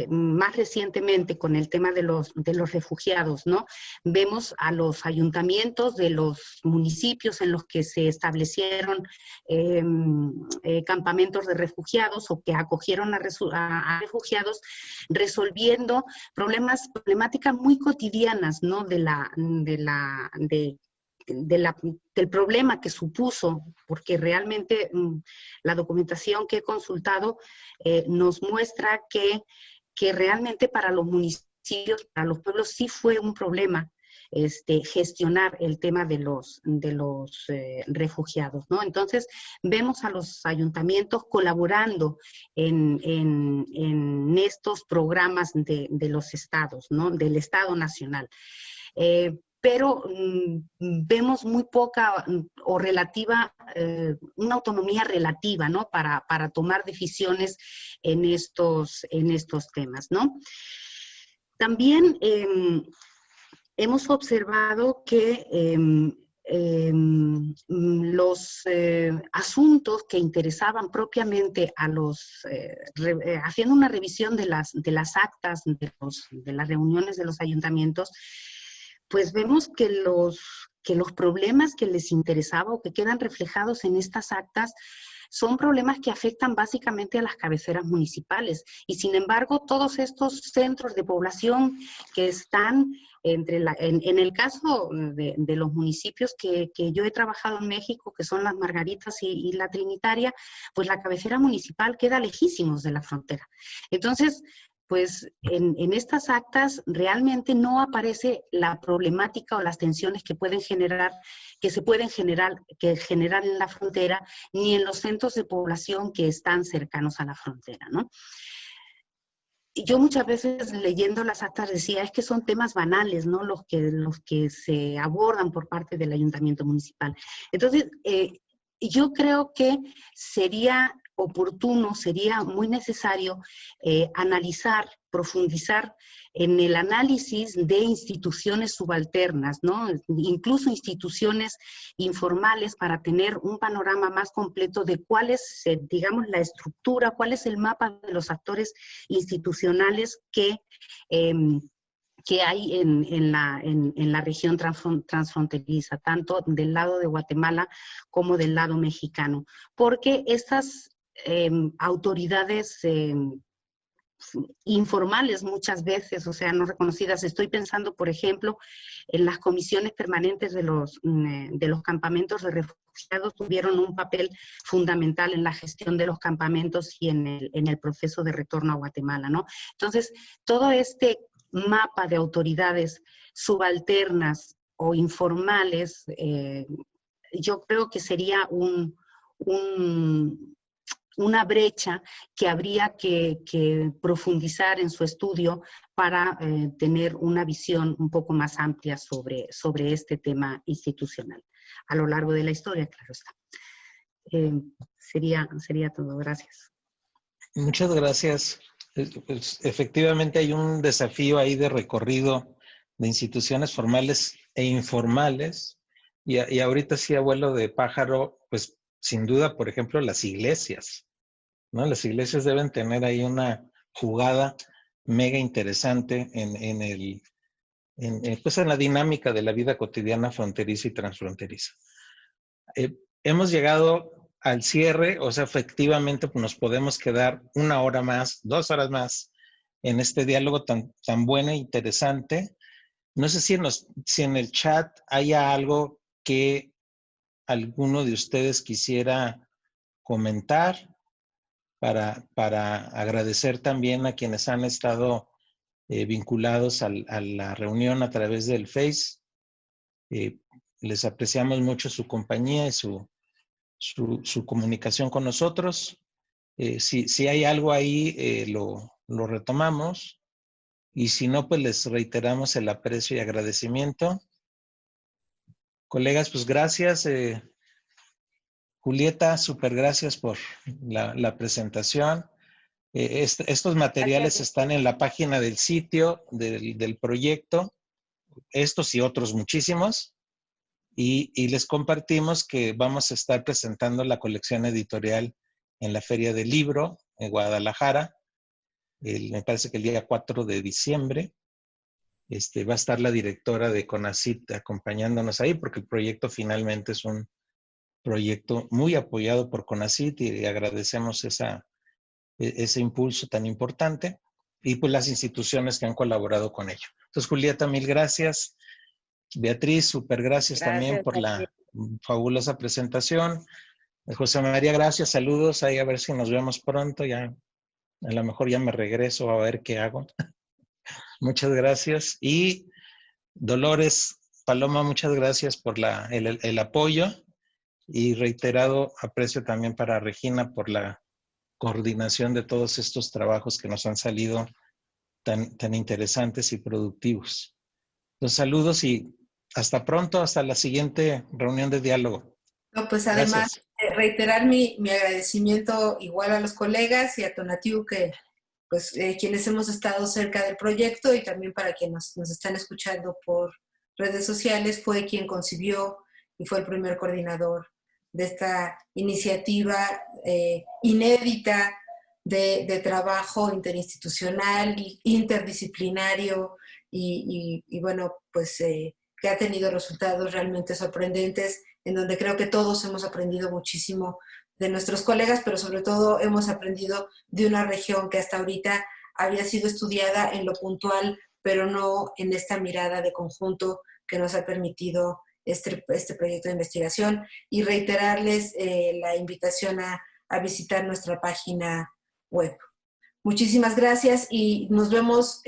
más recientemente con el tema de los refugiados, ¿no? Vemos a los ayuntamientos de los municipios en los que se establecieron campamentos de refugiados o que acogieron a refugiados, resolviendo problemáticas muy cotidianas, ¿no? Del problema que supuso, porque realmente la documentación que he consultado nos muestra que realmente para los municipios, para los pueblos sí fue un problema gestionar el tema de los refugiados, ¿no? Entonces, vemos a los ayuntamientos colaborando en estos programas de los estados, ¿no? Del Estado Nacional. Pero vemos muy poca o relativa, una autonomía relativa, ¿no? Para tomar decisiones en estos temas, ¿no? También hemos observado que los asuntos que interesaban propiamente a los, haciendo una revisión de las actas de las reuniones de los ayuntamientos, pues vemos que los problemas que les interesaba o que quedan reflejados en estas actas son problemas que afectan básicamente a las cabeceras municipales. Y sin embargo, todos estos centros de población que están en el caso de los municipios que yo he trabajado en México, que son las Margaritas y la Trinitaria, pues la cabecera municipal queda lejísimos de la frontera. Entonces, pues en estas actas realmente no aparece la problemática o las tensiones que se pueden generar en la frontera, ni en los centros de población que están cercanos a la frontera, ¿no? Yo muchas veces leyendo las actas decía, es que son temas banales, ¿no? Los que se abordan por parte del ayuntamiento municipal. Entonces, yo creo que sería oportuno, sería muy necesario analizar, profundizar en el análisis de instituciones subalternas, ¿no? Incluso instituciones informales, para tener un panorama más completo de cuál es, digamos, la estructura, cuál es el mapa de los actores institucionales que hay en la región transfronteriza, tanto del lado de Guatemala como del lado mexicano. Porque estas autoridades informales muchas veces, o sea, no reconocidas. Estoy pensando, por ejemplo, en las comisiones permanentes de los campamentos de refugiados. Tuvieron un papel fundamental en la gestión de los campamentos y en el proceso de retorno a Guatemala, ¿no? Entonces, todo este mapa de autoridades subalternas o informales, yo creo que sería una brecha que habría que profundizar en su estudio para tener una visión un poco más amplia sobre este tema institucional. A lo largo de la historia, claro está. Sería todo. Gracias. Muchas gracias. Pues, efectivamente hay un desafío ahí de recorrido de instituciones formales e informales. Y ahorita sí, abuelo de pájaro, pues sin duda, por ejemplo, las iglesias, ¿no? Las iglesias deben tener ahí una jugada mega interesante pues en la dinámica de la vida cotidiana fronteriza y transfronteriza. Hemos llegado al cierre, o sea, efectivamente pues nos podemos quedar 1 hora más, 2 horas más en este diálogo tan bueno e interesante. No sé si en el chat haya algo que alguno de ustedes quisiera comentar para agradecer también a quienes han estado vinculados a la reunión a través del Face. Les apreciamos mucho su compañía y su comunicación con nosotros. Si hay algo ahí, lo retomamos. Y si no, pues les reiteramos el aprecio y agradecimiento. Colegas, pues gracias. Julieta, súper gracias por la presentación. Estos materiales están en la página del sitio del proyecto, estos y otros muchísimos. Y les compartimos que vamos a estar presentando la colección editorial en la Feria del Libro en Guadalajara. Me parece que el día 4 de diciembre. Va a estar la directora de CONACYT acompañándonos ahí, porque el proyecto finalmente es un proyecto muy apoyado por CONACYT y agradecemos ese impulso tan importante, y pues las instituciones que han colaborado con ello. Entonces, Julieta, mil gracias. Beatriz, súper gracias también por la fabulosa presentación. José María, gracias, saludos. Ahí a ver si nos vemos pronto. Ya, a lo mejor ya me regreso a ver qué hago. Muchas gracias. Y Dolores, Paloma, muchas gracias por el apoyo y reiterado aprecio también para Regina por la coordinación de todos estos trabajos que nos han salido tan interesantes y productivos. Los saludos y hasta pronto, hasta la siguiente reunión de diálogo. No, pues además, reiterar mi agradecimiento igual a los colegas y a Tonatiuh, que pues quienes hemos estado cerca del proyecto, y también para quienes nos están escuchando por redes sociales, fue quien concibió y fue el primer coordinador de esta iniciativa inédita de trabajo interinstitucional, interdisciplinario y bueno, pues que ha tenido resultados realmente sorprendentes, en donde creo que todos hemos aprendido muchísimo de nuestros colegas, pero sobre todo hemos aprendido de una región que hasta ahorita había sido estudiada en lo puntual, pero no en esta mirada de conjunto que nos ha permitido este proyecto de investigación, y reiterarles la invitación a visitar nuestra página web. Muchísimas gracias y nos vemos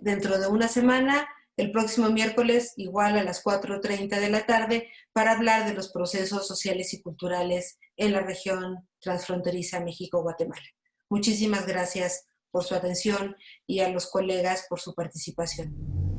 dentro de una semana, el próximo miércoles, igual a las 4:30 de la tarde, para hablar de los procesos sociales y culturales en la región transfronteriza México-Guatemala. Muchísimas gracias por su atención y a los colegas por su participación.